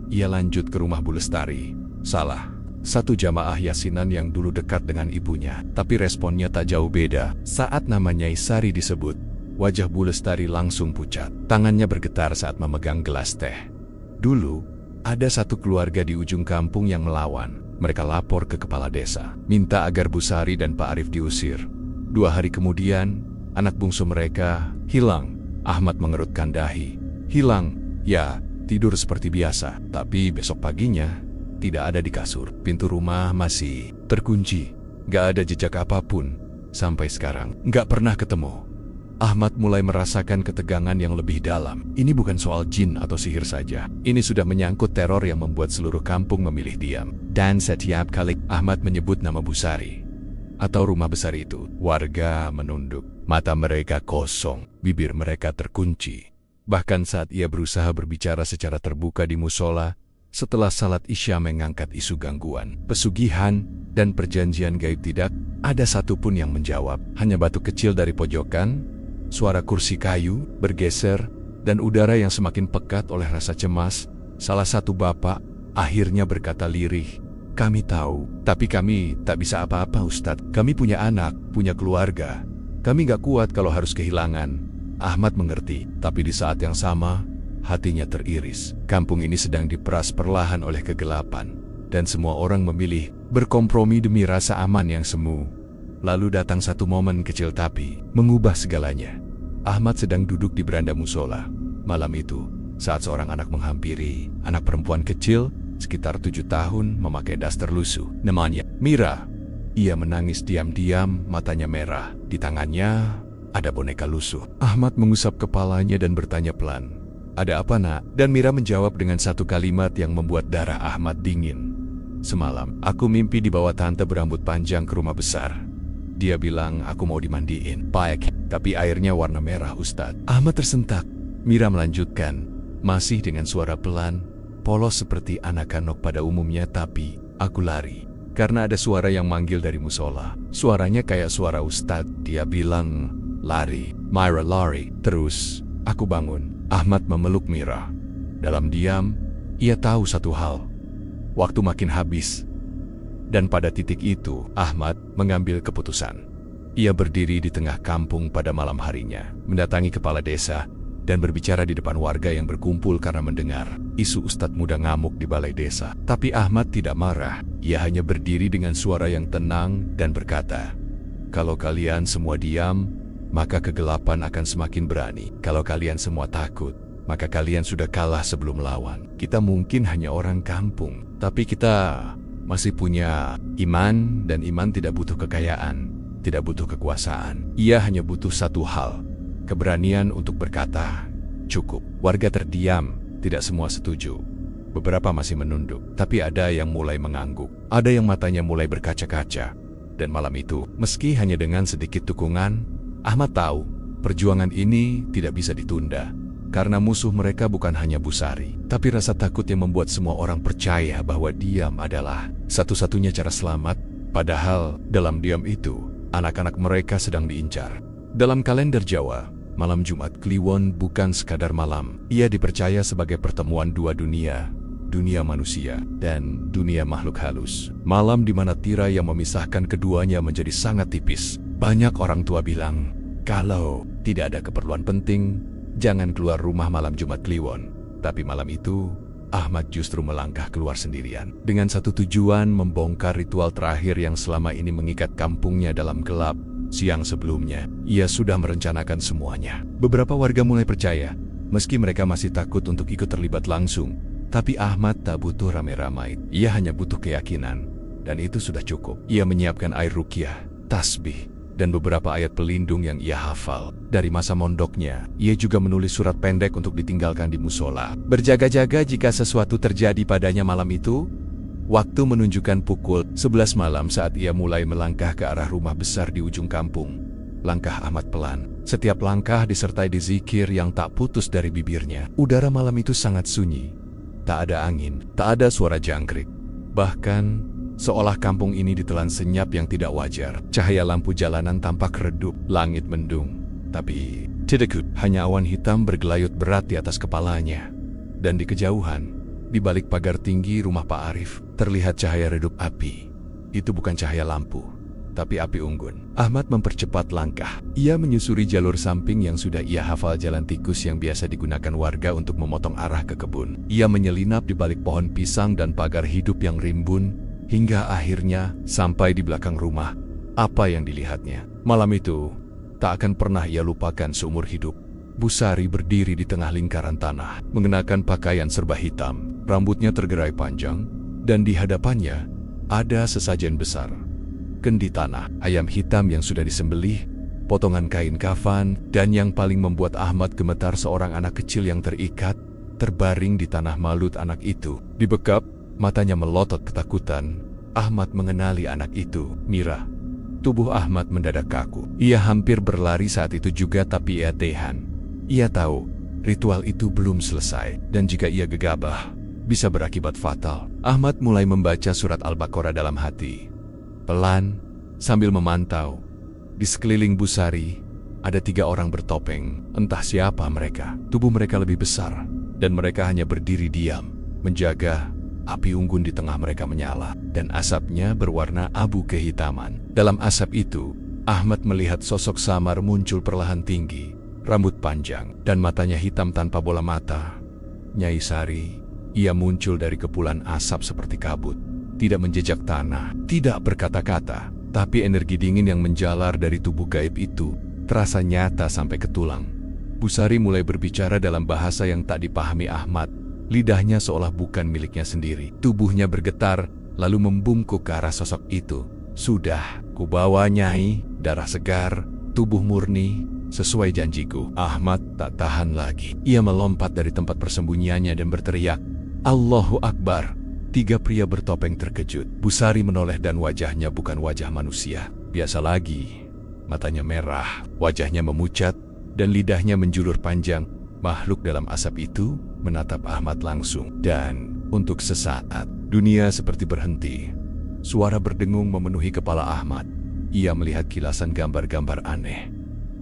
Ia lanjut ke rumah Bu Lestari. Salah satu jamaah yasinan yang dulu dekat dengan ibunya, tapi responnya tak jauh beda. Saat nama Nyai Sari disebut, wajah Bu Lestari langsung pucat. Tangannya bergetar saat memegang gelas teh. Dulu, ada satu keluarga di ujung kampung yang melawan. Mereka lapor ke kepala desa, minta agar Bu Sari dan Pak Arif diusir. 2 hari kemudian, anak bungsu mereka hilang. Ahmad mengerutkan dahi. Hilang, ya, tidur seperti biasa. Tapi besok paginya, tidak ada di kasur. Pintu rumah masih terkunci. Gak ada jejak apapun. Sampai sekarang, gak pernah ketemu. Ahmad mulai merasakan ketegangan yang lebih dalam. Ini bukan soal jin atau sihir saja. Ini sudah menyangkut teror yang membuat seluruh kampung memilih diam. Dan setiap kali Ahmad menyebut nama Busari atau rumah besar itu, warga menunduk. Mata mereka kosong, bibir mereka terkunci. Bahkan saat ia berusaha berbicara secara terbuka di musola, setelah salat Isya mengangkat isu gangguan, pesugihan, dan perjanjian gaib, tidak ada satupun yang menjawab. Hanya batu kecil dari pojokan, suara kursi kayu bergeser, dan udara yang semakin pekat oleh rasa cemas. Salah satu bapak akhirnya berkata lirih, "Kami tahu, tapi kami tak bisa apa-apa, Ustadz. Kami punya anak, punya keluarga. Kami gak kuat kalau harus kehilangan." Ahmad mengerti, tapi di saat yang sama, hatinya teriris. Kampung ini sedang diperas perlahan oleh kegelapan, dan semua orang memilih berkompromi demi rasa aman yang semu. Lalu datang satu momen kecil tapi mengubah segalanya. Ahmad sedang duduk di beranda musola. Malam itu, saat seorang anak menghampiri, anak perempuan kecil, sekitar 7 tahun, memakai daster lusuh. Namanya Mira. Ia menangis diam-diam, matanya merah. Di tangannya ada boneka lusuh. Ahmad mengusap kepalanya dan bertanya pelan, "Ada apa, nak?" Dan Mira menjawab dengan satu kalimat yang membuat darah Ahmad dingin. "Semalam, aku mimpi dibawa tante berambut panjang ke rumah besar. Dia bilang aku mau dimandiin. Baik, tapi airnya warna merah, Ustadz." Ahmad tersentak. Mira melanjutkan, masih dengan suara pelan, polos seperti anak-anak pada umumnya, "Tapi aku lari karena ada suara yang manggil dari musola. Suaranya kayak suara Ustadz. Dia bilang, 'Lari.'" Mira lari. Terus, aku bangun. Ahmad memeluk Mira. Dalam diam, ia tahu satu hal. Waktu makin habis. Dan pada titik itu, Ahmad mengambil keputusan. Ia berdiri di tengah kampung pada malam harinya, mendatangi kepala desa, dan berbicara di depan warga yang berkumpul karena mendengar isu Ustadz muda ngamuk di balai desa. Tapi Ahmad tidak marah. Ia hanya berdiri dengan suara yang tenang dan berkata, "Kalau kalian semua diam, maka kegelapan akan semakin berani. Kalau kalian semua takut, maka kalian sudah kalah sebelum melawan. Kita mungkin hanya orang kampung, tapi kita masih punya iman, dan iman tidak butuh kekayaan, tidak butuh kekuasaan. Ia hanya butuh satu hal, keberanian untuk berkata, 'Cukup.'" Warga terdiam, tidak semua setuju. Beberapa masih menunduk, tapi ada yang mulai mengangguk. Ada yang matanya mulai berkaca-kaca. Dan malam itu, meski hanya dengan sedikit dukungan, Ahmad tahu perjuangan ini tidak bisa ditunda. Karena musuh mereka bukan hanya Busari, tapi rasa takut yang membuat semua orang percaya bahwa diam adalah satu-satunya cara selamat. Padahal dalam diam itu, anak-anak mereka sedang diincar. Dalam kalender Jawa, malam Jumat Kliwon bukan sekadar malam. Ia dipercaya sebagai pertemuan dua dunia, dunia manusia dan dunia makhluk halus. Malam di mana tirai yang memisahkan keduanya menjadi sangat tipis. Banyak orang tua bilang, kalau tidak ada keperluan penting, jangan keluar rumah malam Jumat Kliwon. Tapi malam itu, Ahmad justru melangkah keluar sendirian. Dengan satu tujuan, membongkar ritual terakhir yang selama ini mengikat kampungnya dalam gelap. Siang sebelumnya, ia sudah merencanakan semuanya. Beberapa warga mulai percaya, meski mereka masih takut untuk ikut terlibat langsung. Tapi Ahmad tak butuh ramai-ramai. Ia hanya butuh keyakinan, dan itu sudah cukup. Ia menyiapkan air ruqyah, tasbih, dan beberapa ayat pelindung yang ia hafal. Dari masa mondoknya, ia juga menulis surat pendek untuk ditinggalkan di musola. Berjaga-jaga jika sesuatu terjadi padanya malam itu. Waktu menunjukkan pukul 11 malam saat ia mulai melangkah ke arah rumah besar di ujung kampung. Langkah Ahmad pelan. Setiap langkah disertai zikir yang tak putus dari bibirnya. Udara malam itu sangat sunyi. Tak ada angin, tak ada suara jangkrik. Bahkan, seolah kampung ini ditelan senyap yang tidak wajar. Cahaya lampu jalanan tampak redup, langit mendung. Tapi, tidak, hanya awan hitam bergelayut berat di atas kepalanya. Dan di kejauhan, di balik pagar tinggi rumah Pak Arif, terlihat cahaya redup api. Itu bukan cahaya lampu, tapi api unggun. Ahmad mempercepat langkah. Ia menyusuri jalur samping yang sudah ia hafal, jalan tikus yang biasa digunakan warga untuk memotong arah ke kebun. Ia menyelinap di balik pohon pisang dan pagar hidup yang rimbun, hingga akhirnya sampai di belakang rumah. Apa yang dilihatnya malam itu tak akan pernah ia lupakan seumur hidup. Busari berdiri di tengah lingkaran tanah, mengenakan pakaian serba hitam, rambutnya tergerai panjang, dan di hadapannya ada sesajen besar. Kendi tanah, ayam hitam yang sudah disembelih, potongan kain kafan, dan yang paling membuat Ahmad gemetar, seorang anak kecil yang terikat, terbaring di tanah malut anak itu. Dibekap, matanya melotot ketakutan. Ahmad mengenali anak itu, Mira. Tubuh Ahmad mendadak kaku. Ia hampir berlari saat itu juga, tapi ia tahan. Ia tahu ritual itu belum selesai, dan jika ia gegabah, bisa berakibat fatal. Ahmad mulai membaca surat Al-Baqarah dalam hati. Pelan, sambil memantau. Di sekeliling Busari, ada 3 orang bertopeng. Entah siapa mereka. Tubuh mereka lebih besar, dan mereka hanya berdiri diam, menjaga api unggun di tengah mereka menyala, dan asapnya berwarna abu kehitaman. Dalam asap itu, Ahmad melihat sosok samar muncul perlahan tinggi, rambut panjang, dan matanya hitam tanpa bola mata. Nyai Sari, ia muncul dari kepulan asap seperti kabut, tidak menjejak tanah, tidak berkata-kata, tapi energi dingin yang menjalar dari tubuh gaib itu terasa nyata sampai ke tulang. Busari mulai berbicara dalam bahasa yang tak dipahami Ahmad. Lidahnya seolah bukan miliknya sendiri. Tubuhnya bergetar, lalu membungkuk ke arah sosok itu. Sudah, kubawa Nyai, darah segar, tubuh murni, sesuai janjiku. Ahmad tak tahan lagi. Ia melompat dari tempat persembunyiannya dan berteriak, Allahu Akbar. 3 pria bertopeng terkejut. Busari menoleh dan wajahnya bukan wajah manusia. Biasa lagi. Matanya merah, wajahnya memucat, dan lidahnya menjulur panjang. Makhluk dalam asap itu menatap Ahmad langsung, dan untuk sesaat dunia seperti berhenti. Suara berdengung memenuhi kepala Ahmad. Ia melihat kilasan gambar-gambar aneh.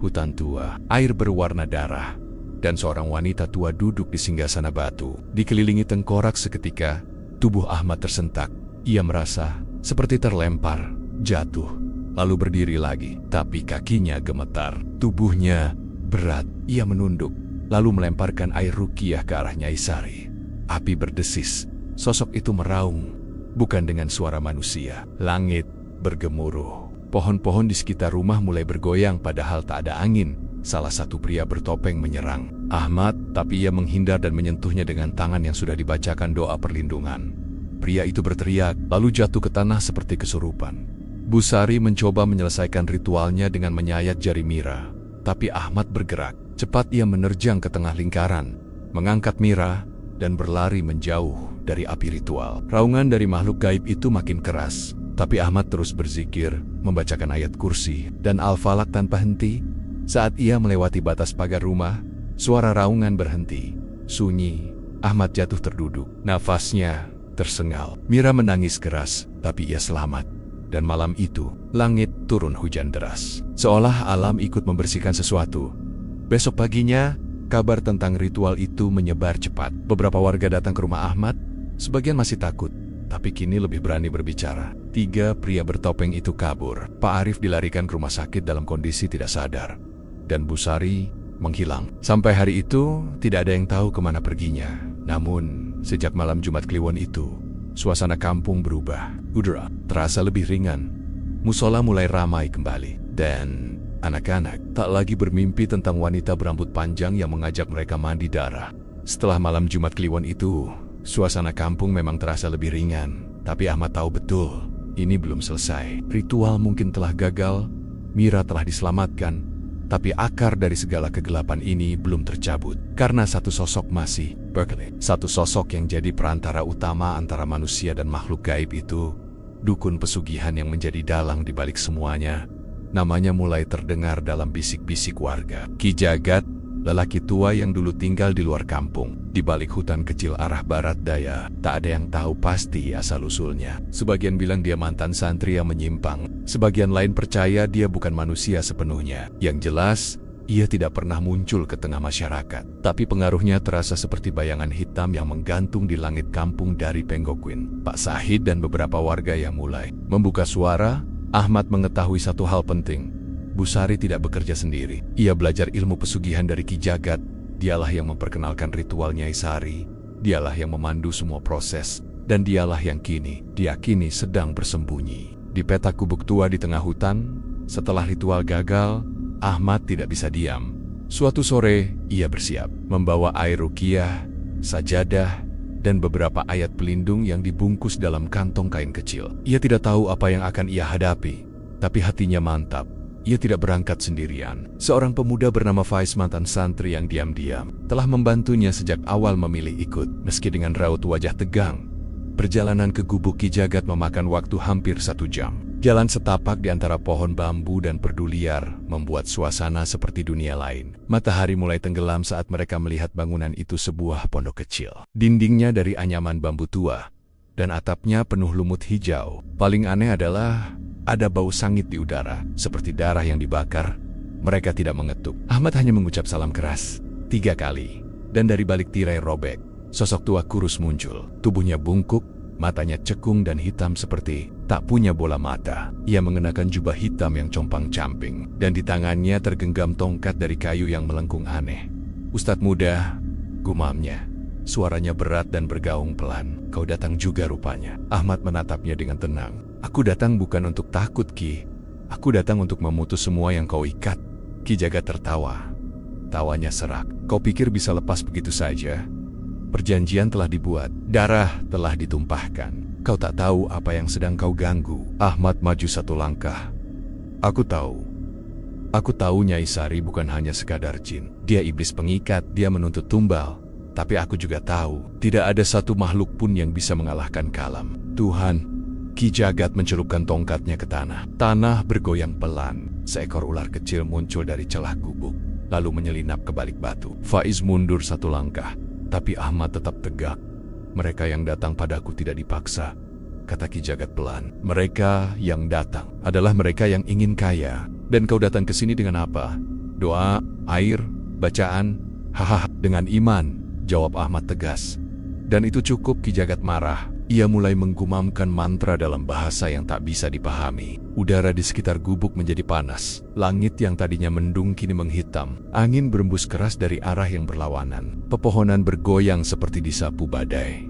Hutan tua, air berwarna darah, dan seorang wanita tua duduk di singgasana batu. Dikelilingi tengkorak seketika, tubuh Ahmad tersentak. Ia merasa seperti terlempar, jatuh, lalu berdiri lagi. Tapi kakinya gemetar, tubuhnya berat. Ia menunduk, lalu melemparkan air ruqyah ke arah Nyai Sari. Api berdesis, sosok itu meraung, bukan dengan suara manusia. Langit bergemuruh, pohon-pohon di sekitar rumah mulai bergoyang padahal tak ada angin. Salah satu pria bertopeng menyerang Ahmad, tapi ia menghindar dan menyentuhnya dengan tangan yang sudah dibacakan doa perlindungan. Pria itu berteriak, lalu jatuh ke tanah seperti kesurupan. Busari mencoba menyelesaikan ritualnya dengan menyayat jari Mira, tapi Ahmad bergerak. Cepat ia menerjang ke tengah lingkaran, mengangkat Mira, dan berlari menjauh dari api ritual. Raungan dari makhluk gaib itu makin keras, tapi Ahmad terus berzikir, membacakan ayat kursi, dan Al-Falaq tanpa henti. Saat ia melewati batas pagar rumah, suara raungan berhenti. Sunyi, Ahmad jatuh terduduk. Nafasnya tersengal. Mira menangis keras, tapi ia selamat. Dan malam itu, langit turun hujan deras. Seolah alam ikut membersihkan sesuatu. Besok paginya, kabar tentang ritual itu menyebar cepat. Beberapa warga datang ke rumah Ahmad, sebagian masih takut, tapi kini lebih berani berbicara. 3 pria bertopeng itu kabur. Pak Arif dilarikan ke rumah sakit dalam kondisi tidak sadar, dan Busari menghilang. Sampai hari itu, tidak ada yang tahu kemana perginya. Namun, sejak malam Jumat Kliwon itu, suasana kampung berubah. Udara terasa lebih ringan. Musola mulai ramai kembali, dan anak-anak tak lagi bermimpi tentang wanita berambut panjang yang mengajak mereka mandi darah. Setelah malam Jumat Kliwon itu, suasana kampung memang terasa lebih ringan. Tapi Ahmad tahu betul, ini belum selesai. Ritual mungkin telah gagal, Mira telah diselamatkan, tapi akar dari segala kegelapan ini belum tercabut. Karena satu sosok masih berkelit. Satu sosok yang jadi perantara utama antara manusia dan makhluk gaib itu. Dukun pesugihan yang menjadi dalang di balik semuanya. Namanya mulai terdengar dalam bisik-bisik warga. Ki Jagat, lelaki tua yang dulu tinggal di luar kampung, di balik hutan kecil arah barat daya. Tak ada yang tahu pasti asal-usulnya. Sebagian bilang dia mantan santri yang menyimpang. Sebagian lain percaya dia bukan manusia sepenuhnya. Yang jelas, ia tidak pernah muncul ke tengah masyarakat. Tapi pengaruhnya terasa seperti bayangan hitam yang menggantung di langit kampung dari Penggoquin. Pak Sahid dan beberapa warga yang mulai membuka suara. Ahmad mengetahui satu hal penting. Busari tidak bekerja sendiri. Ia belajar ilmu pesugihan dari Ki Jagat. Dialah yang memperkenalkan ritual Nyai Sari. Dialah yang memandu semua proses. Dan dialah yang kini diyakini sedang bersembunyi di petak gubuk tua di tengah hutan. Setelah ritual gagal, Ahmad tidak bisa diam. Suatu sore, ia bersiap, membawa air ruqyah, sajadah, dan beberapa ayat pelindung yang dibungkus dalam kantong kain kecil. Ia tidak tahu apa yang akan ia hadapi, tapi hatinya mantap. Ia tidak berangkat sendirian. Seorang pemuda bernama Faiz, mantan santri yang diam-diam, telah membantunya sejak awal memilih ikut. Meski dengan raut wajah tegang, perjalanan ke gubuk Ki Jagat memakan waktu hampir 1 jam. Jalan setapak di antara pohon bambu dan perdu liar membuat suasana seperti dunia lain. Matahari mulai tenggelam saat mereka melihat bangunan itu sebuah pondok kecil. Dindingnya dari anyaman bambu tua, dan atapnya penuh lumut hijau. Paling aneh adalah ada bau sangit di udara, seperti darah yang dibakar. Mereka tidak mengetuk. Ahmad hanya mengucap salam keras 3 kali. Dan dari balik tirai robek, sosok tua kurus muncul. Tubuhnya bungkuk, matanya cekung dan hitam seperti tak punya bola mata. Ia mengenakan jubah hitam yang compang-camping, dan di tangannya tergenggam tongkat dari kayu yang melengkung aneh. "Ustadz muda," gumamnya. Suaranya berat dan bergaung pelan. "Kau datang juga rupanya." Ahmad menatapnya dengan tenang. "Aku datang bukan untuk takut, Ki. Aku datang untuk memutus semua yang kau ikat." Ki Jagat tertawa. Tawanya serak. "Kau pikir bisa lepas begitu saja? Perjanjian telah dibuat, darah telah ditumpahkan. Kau tak tahu apa yang sedang kau ganggu." Ahmad maju 1 langkah. Aku tahu. Aku tahu Nyai Sari bukan hanya sekadar jin. Dia iblis pengikat, dia menuntut tumbal. Tapi aku juga tahu, tidak ada satu makhluk pun yang bisa mengalahkan Kalam. Tuhan." Ki Jagat mencelupkan tongkatnya ke tanah. Tanah bergoyang pelan. Seekor ular kecil muncul dari celah gubuk, lalu menyelinap ke balik batu. Faiz mundur 1 langkah. Tapi Ahmad tetap tegak. "Mereka yang datang padaku tidak dipaksa," kata Ki Jagat pelan. "Mereka yang datang adalah mereka yang ingin kaya. Dan kau datang ke sini dengan apa? Doa, air, bacaan?" "Hahaha, dengan iman," jawab Ahmad tegas. "Dan itu cukup." Ki Jagat marah. Ia mulai menggumamkan mantra dalam bahasa yang tak bisa dipahami. Udara di sekitar gubuk menjadi panas. Langit yang tadinya mendung kini menghitam. Angin berembus keras dari arah yang berlawanan. Pepohonan bergoyang seperti disapu badai.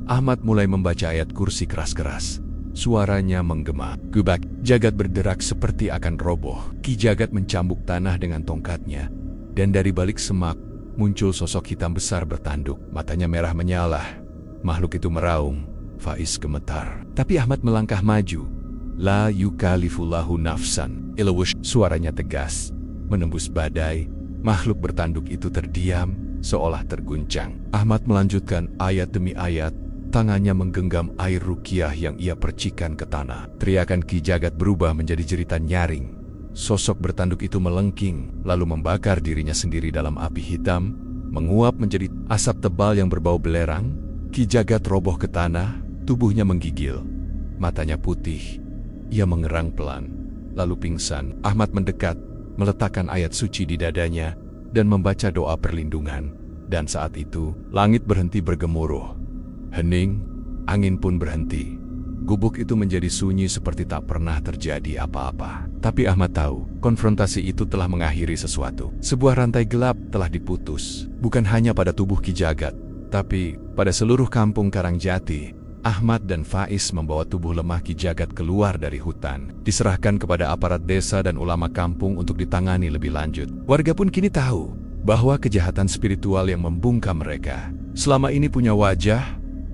Ahmad mulai membaca ayat kursi keras-keras. Suaranya menggema. Gubak Jagat berderak seperti akan roboh. Ki Jagat mencambuk tanah dengan tongkatnya. Dan dari balik semak muncul sosok hitam besar bertanduk. Matanya merah menyala. Makhluk itu meraung. Faiz gemetar. Tapi Ahmad melangkah maju. "La yukallifullahu nafsan illa wus'aha." Suaranya tegas, menembus badai. Makhluk bertanduk itu terdiam, seolah terguncang. Ahmad melanjutkan ayat demi ayat. Tangannya menggenggam air ruqyah yang ia percikan ke tanah. Teriakan Ki Jagat berubah menjadi jeritan nyaring. Sosok bertanduk itu melengking, lalu membakar dirinya sendiri dalam api hitam, menguap menjadi asap tebal yang berbau belerang. Ki Jagat roboh ke tanah, tubuhnya menggigil. Matanya putih. Ia mengerang pelan, lalu pingsan. Ahmad mendekat, meletakkan ayat suci di dadanya, dan membaca doa perlindungan. Dan saat itu, langit berhenti bergemuruh. Hening, angin pun berhenti. Gubuk itu menjadi sunyi seperti tak pernah terjadi apa-apa. Tapi Ahmad tahu, konfrontasi itu telah mengakhiri sesuatu. Sebuah rantai gelap telah diputus, bukan hanya pada tubuh Ki Jagat, tapi pada seluruh kampung Karangjati. Ahmad dan Faiz membawa tubuh lemah Ki Jagat keluar dari hutan, diserahkan kepada aparat desa dan ulama kampung untuk ditangani lebih lanjut. Warga pun kini tahu bahwa kejahatan spiritual yang membungkam mereka selama ini punya wajah,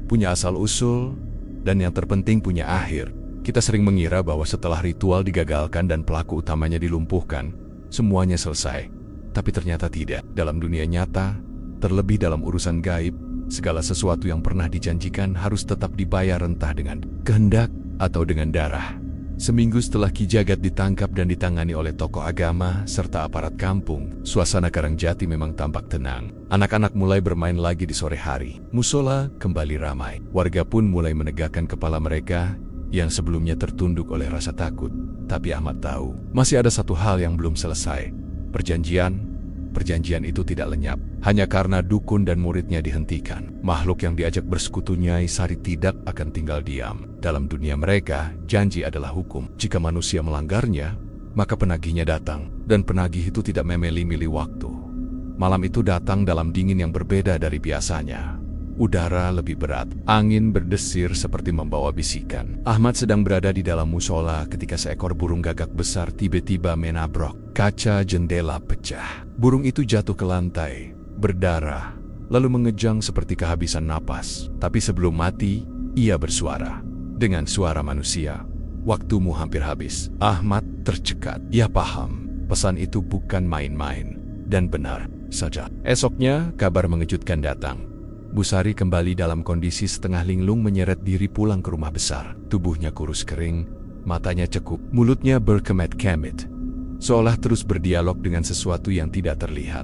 punya asal-usul, dan yang terpenting punya akhir. Kita sering mengira bahwa setelah ritual digagalkan dan pelaku utamanya dilumpuhkan, semuanya selesai. Tapi ternyata tidak. Dalam dunia nyata, terlebih dalam urusan gaib, segala sesuatu yang pernah dijanjikan harus tetap dibayar, entah dengan kehendak atau dengan darah. Seminggu setelah Ki Jagat ditangkap dan ditangani oleh tokoh agama serta aparat kampung, suasana Karangjati memang tampak tenang. Anak-anak mulai bermain lagi di sore hari. Musola kembali ramai. Warga pun mulai menegakkan kepala mereka yang sebelumnya tertunduk oleh rasa takut. Tapi Ahmad tahu, masih ada satu hal yang belum selesai. Perjanjian itu tidak lenyap, hanya karena dukun dan muridnya dihentikan. Makhluk yang diajak bersekutu Nyai Sari tidak akan tinggal diam. Dalam dunia mereka, janji adalah hukum. Jika manusia melanggarnya, maka penagihnya datang. Dan penagih itu tidak memilih-milih waktu. Malam itu datang dalam dingin yang berbeda dari biasanya. Udara lebih berat, angin berdesir seperti membawa bisikan. Ahmad sedang berada di dalam musola ketika seekor burung gagak besar tiba-tiba menabrak kaca jendela pecah. Burung itu jatuh ke lantai, berdarah, lalu mengejang seperti kehabisan napas. Tapi sebelum mati, ia bersuara. Dengan suara manusia, "Waktumu hampir habis." Ahmad tercekat. Ia paham, pesan itu bukan main-main. Dan benar saja. Esoknya, kabar mengejutkan datang. Bu Sari kembali dalam kondisi setengah linglung menyeret diri pulang ke rumah besar. Tubuhnya kurus kering, matanya cekuk, mulutnya berkemet-kemet, seolah terus berdialog dengan sesuatu yang tidak terlihat.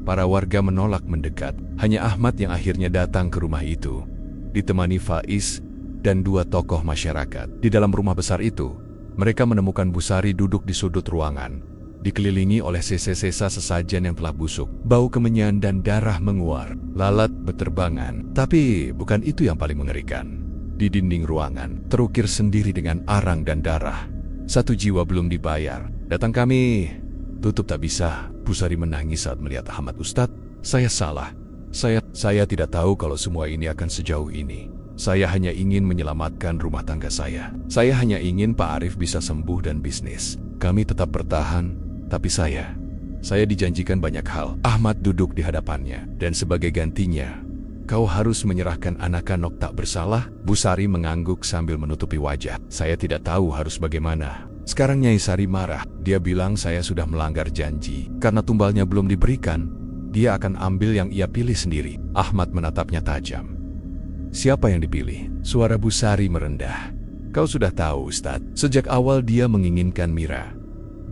Para warga menolak mendekat, hanya Ahmad yang akhirnya datang ke rumah itu, ditemani Faiz dan 2 tokoh masyarakat. Di dalam rumah besar itu, mereka menemukan Busari duduk di sudut ruangan, dikelilingi oleh sisa-sisa sesajen yang telah busuk. Bau kemenyan dan darah menguar, lalat beterbangan. Tapi bukan itu yang paling mengerikan. Di dinding ruangan, terukir sendiri dengan arang dan darah. 1 jiwa belum dibayar. Datang kami. Tutup tak bisa. Busari menangis saat melihat Ahmad. Ustadz, saya salah. Saya tidak tahu kalau semua ini akan sejauh ini. Saya hanya ingin menyelamatkan rumah tangga saya. Saya hanya ingin Pak Arif bisa sembuh dan bisnis. Kami tetap bertahan, tapi saya dijanjikan banyak hal. Ahmad duduk di hadapannya, dan sebagai gantinya, kau harus menyerahkan anak-anak tak bersalah. Busari mengangguk sambil menutupi wajah. Saya tidak tahu harus bagaimana. Sekarang Nyai Sari marah. Dia bilang saya sudah melanggar janji. Karena tumbalnya belum diberikan, dia akan ambil yang ia pilih sendiri. Ahmad menatapnya tajam. Siapa yang dipilih? Suara Busari merendah. Kau sudah tahu, Ustadz. Sejak awal dia menginginkan Mira.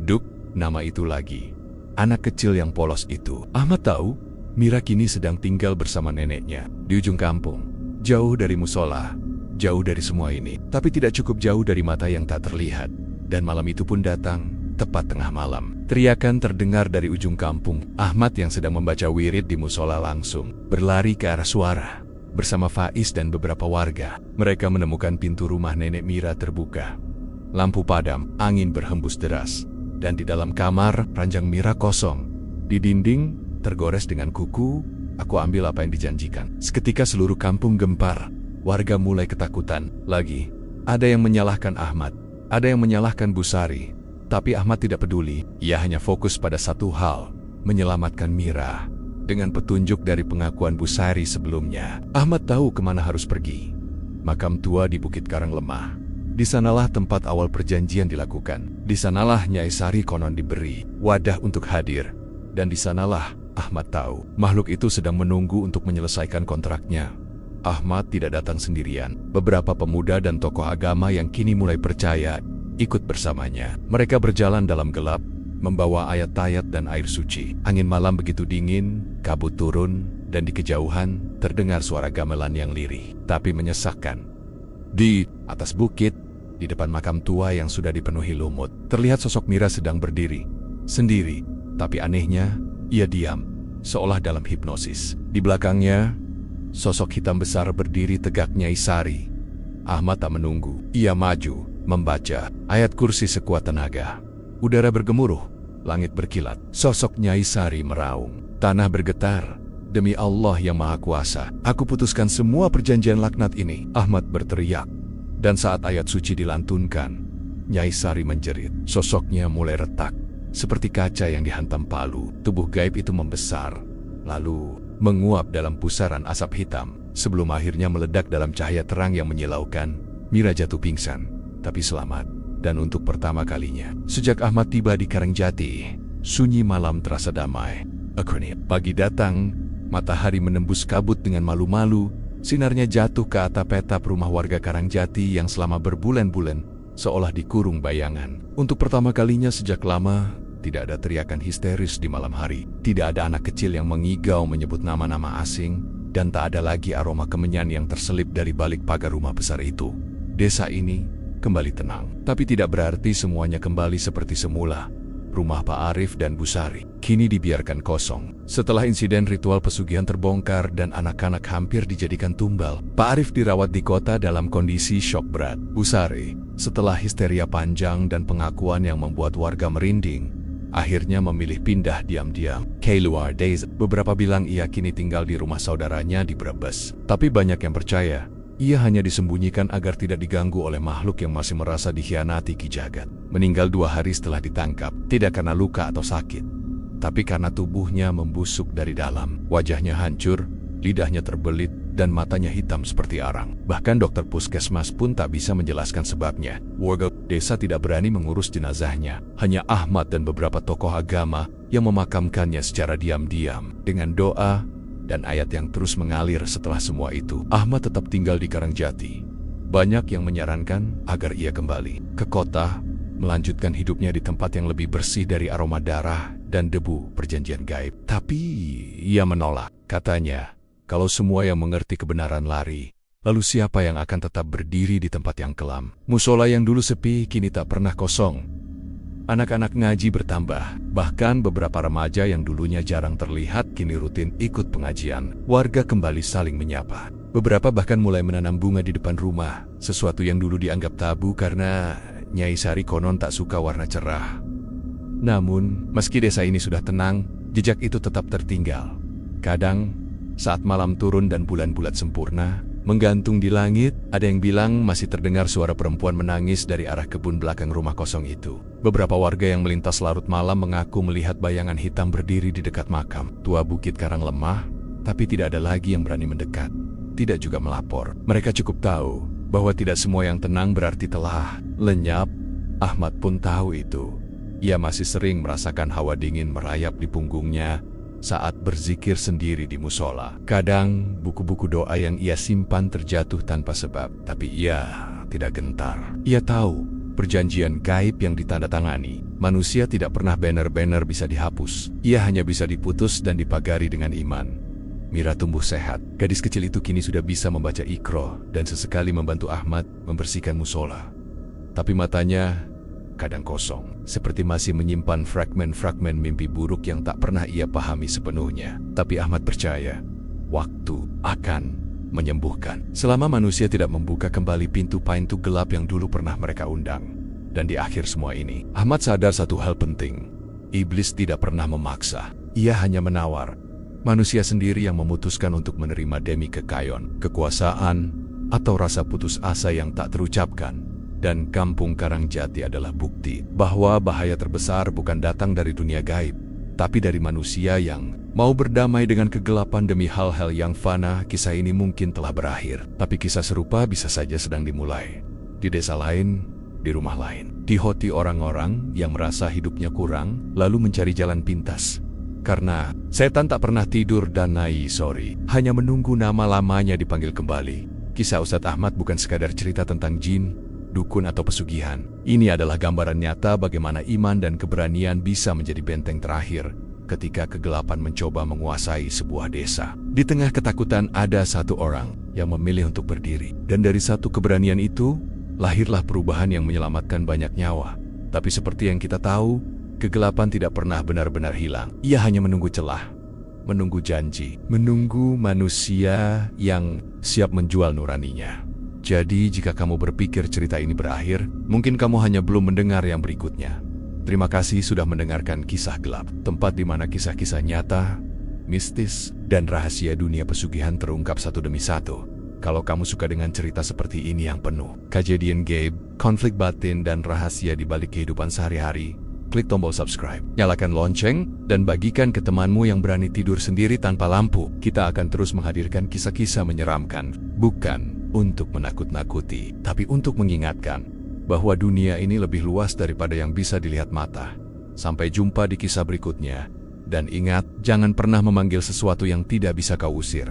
Duk, nama itu lagi. Anak kecil yang polos itu. Ahmad tahu, Mira kini sedang tinggal bersama neneknya di ujung kampung. Jauh dari musola, jauh dari semua ini. Tapi tidak cukup jauh dari mata yang tak terlihat. Dan malam itu pun datang, tepat tengah malam. Teriakan terdengar dari ujung kampung. Ahmad yang sedang membaca wirid di musola langsung berlari ke arah suara. Bersama Faiz dan beberapa warga, mereka menemukan pintu rumah nenek Mira terbuka. Lampu padam, angin berhembus deras, dan di dalam kamar, ranjang Mira kosong. Di dinding, tergores dengan kuku, aku ambil apa yang dijanjikan. Seketika seluruh kampung gempar, warga mulai ketakutan. Lagi, ada yang menyalahkan Ahmad, ada yang menyalahkan Busari. Tapi Ahmad tidak peduli, ia hanya fokus pada satu hal, menyelamatkan Mira. Dengan petunjuk dari pengakuan Busari sebelumnya, Ahmad tahu kemana harus pergi. Makam tua di Bukit Karang Lemah. Di sanalah tempat awal perjanjian dilakukan. Di sanalah Nyai Sari konon diberi wadah untuk hadir. Dan di sanalah Ahmad tahu makhluk itu sedang menunggu untuk menyelesaikan kontraknya. Ahmad tidak datang sendirian. Beberapa pemuda dan tokoh agama yang kini mulai percaya ikut bersamanya. Mereka berjalan dalam gelap, membawa ayat-ayat dan air suci. Angin malam begitu dingin, kabut turun, dan di kejauhan terdengar suara gamelan yang lirih, tapi menyesakkan. Di atas bukit, di depan makam tua yang sudah dipenuhi lumut, terlihat sosok Mira sedang berdiri, sendiri. Tapi anehnya, ia diam, seolah dalam hipnosis. Di belakangnya, sosok hitam besar berdiri tegak Nyai Sari. Ahmad tak menunggu, ia maju, membaca ayat kursi sekuat tenaga. Udara bergemuruh, langit berkilat. Sosok Nyai Sari meraung. Tanah bergetar. Demi Allah yang Maha Kuasa, aku putuskan semua perjanjian laknat ini. Ahmad berteriak. Dan saat ayat suci dilantunkan, Nyai Sari menjerit. Sosoknya mulai retak, seperti kaca yang dihantam palu. Tubuh gaib itu membesar, lalu menguap dalam pusaran asap hitam. Sebelum akhirnya meledak dalam cahaya terang yang menyilaukan, Mira jatuh pingsan, tapi selamat. Dan untuk pertama kalinya, sejak Ahmad tiba di Karangjati, sunyi malam terasa damai. Pagi datang, matahari menembus kabut dengan malu-malu, sinarnya jatuh ke atap-atap rumah warga Karangjati yang selama berbulan-bulan seolah dikurung bayangan. Untuk pertama kalinya sejak lama, tidak ada teriakan histeris di malam hari. Tidak ada anak kecil yang mengigau menyebut nama-nama asing, dan tak ada lagi aroma kemenyan yang terselip dari balik pagar rumah besar itu. Desa ini kembali tenang, tapi tidak berarti semuanya kembali seperti semula. Rumah Pak Arif dan Busari kini dibiarkan kosong. Setelah insiden ritual pesugihan terbongkar dan anak-anak hampir dijadikan tumbal, Pak Arif dirawat di kota dalam kondisi syok berat. Busari, setelah histeria panjang dan pengakuan yang membuat warga merinding, akhirnya memilih pindah diam-diam ke luar desa. Beberapa bilang ia kini tinggal di rumah saudaranya di Brebes. Tapi banyak yang percaya ia hanya disembunyikan agar tidak diganggu oleh makhluk yang masih merasa dikhianati Ki Jagat. Meninggal 2 hari setelah ditangkap, tidak karena luka atau sakit, tapi karena tubuhnya membusuk dari dalam. Wajahnya hancur, lidahnya terbelit, dan matanya hitam seperti arang. Bahkan dokter puskesmas pun tak bisa menjelaskan sebabnya. Warga desa tidak berani mengurus jenazahnya. Hanya Ahmad dan beberapa tokoh agama yang memakamkannya secara diam-diam. Dengan doa dan ayat yang terus mengalir setelah semua itu, Ahmad tetap tinggal di Karangjati. Banyak yang menyarankan agar ia kembali ke kota, melanjutkan hidupnya di tempat yang lebih bersih dari aroma darah dan debu perjanjian gaib. Tapi ia menolak. Katanya, kalau semua yang mengerti kebenaran lari, lalu siapa yang akan tetap berdiri di tempat yang kelam? Musola yang dulu sepi kini tak pernah kosong. Anak-anak ngaji bertambah, bahkan beberapa remaja yang dulunya jarang terlihat kini rutin ikut pengajian. Warga kembali saling menyapa. Beberapa bahkan mulai menanam bunga di depan rumah, sesuatu yang dulu dianggap tabu karena Nyai Sari konon tak suka warna cerah. Namun, meski desa ini sudah tenang, jejak itu tetap tertinggal. Kadang, saat malam turun dan bulan bulat sempurna, menggantung di langit, ada yang bilang masih terdengar suara perempuan menangis dari arah kebun belakang rumah kosong itu. Beberapa warga yang melintas larut malam mengaku melihat bayangan hitam berdiri di dekat makam. Tua Bukit Karang lemah, tapi tidak ada lagi yang berani mendekat. Tidak juga melapor. Mereka cukup tahu bahwa tidak semua yang tenang berarti telah lenyap. Ahmad pun tahu itu. Ia masih sering merasakan hawa dingin merayap di punggungnya saat berzikir sendiri di musola. Kadang, buku-buku doa yang ia simpan terjatuh tanpa sebab, tapi ia tidak gentar. Ia tahu, perjanjian gaib yang ditandatangani, manusia tidak pernah banner-banner bisa dihapus. Ia hanya bisa diputus dan dipagari dengan iman. Mira tumbuh sehat. Gadis kecil itu kini sudah bisa membaca Iqra dan sesekali membantu Ahmad membersihkan musola. Tapi matanya kadang kosong, seperti masih menyimpan fragmen-fragmen mimpi buruk yang tak pernah ia pahami sepenuhnya. Tapi Ahmad percaya, waktu akan menyembuhkan. Selama manusia tidak membuka kembali pintu-pintu gelap yang dulu pernah mereka undang. Dan di akhir semua ini, Ahmad sadar satu hal penting. Iblis tidak pernah memaksa, ia hanya menawar. Manusia sendiri yang memutuskan untuk menerima demi kekayaan, kekuasaan, atau rasa putus asa yang tak terucapkan. Dan Kampung Karangjati adalah bukti bahwa bahaya terbesar bukan datang dari dunia gaib, tapi dari manusia yang mau berdamai dengan kegelapan demi hal-hal yang fana. Kisah ini mungkin telah berakhir, tapi kisah serupa bisa saja sedang dimulai. Di desa lain, di rumah lain, di hati orang-orang yang merasa hidupnya kurang, lalu mencari jalan pintas. Karena setan tak pernah tidur dan hanya menunggu nama lamanya dipanggil kembali. Kisah Ustadz Ahmad bukan sekadar cerita tentang jin, dukun atau pesugihan. Ini adalah gambaran nyata bagaimana iman dan keberanian bisa menjadi benteng terakhir ketika kegelapan mencoba menguasai sebuah desa. Di tengah ketakutan ada satu orang yang memilih untuk berdiri. Dan dari satu keberanian itu, lahirlah perubahan yang menyelamatkan banyak nyawa. Tapi seperti yang kita tahu, kegelapan tidak pernah benar-benar hilang. Ia hanya menunggu celah, menunggu janji, menunggu manusia yang siap menjual nuraninya. Jadi, jika kamu berpikir cerita ini berakhir, mungkin kamu hanya belum mendengar yang berikutnya. Terima kasih sudah mendengarkan Kisah Gelap, tempat di mana kisah-kisah nyata, mistis, dan rahasia dunia pesugihan terungkap satu demi satu. Kalau kamu suka dengan cerita seperti ini yang penuh kejadian gaib, konflik batin, dan rahasia di balik kehidupan sehari-hari, klik tombol subscribe, nyalakan lonceng, dan bagikan ke temanmu yang berani tidur sendiri tanpa lampu. Kita akan terus menghadirkan kisah-kisah menyeramkan, bukan untuk menakut-nakuti, tapi untuk mengingatkan bahwa dunia ini lebih luas daripada yang bisa dilihat mata. Sampai jumpa di kisah berikutnya, dan ingat, jangan pernah memanggil sesuatu yang tidak bisa kau usir.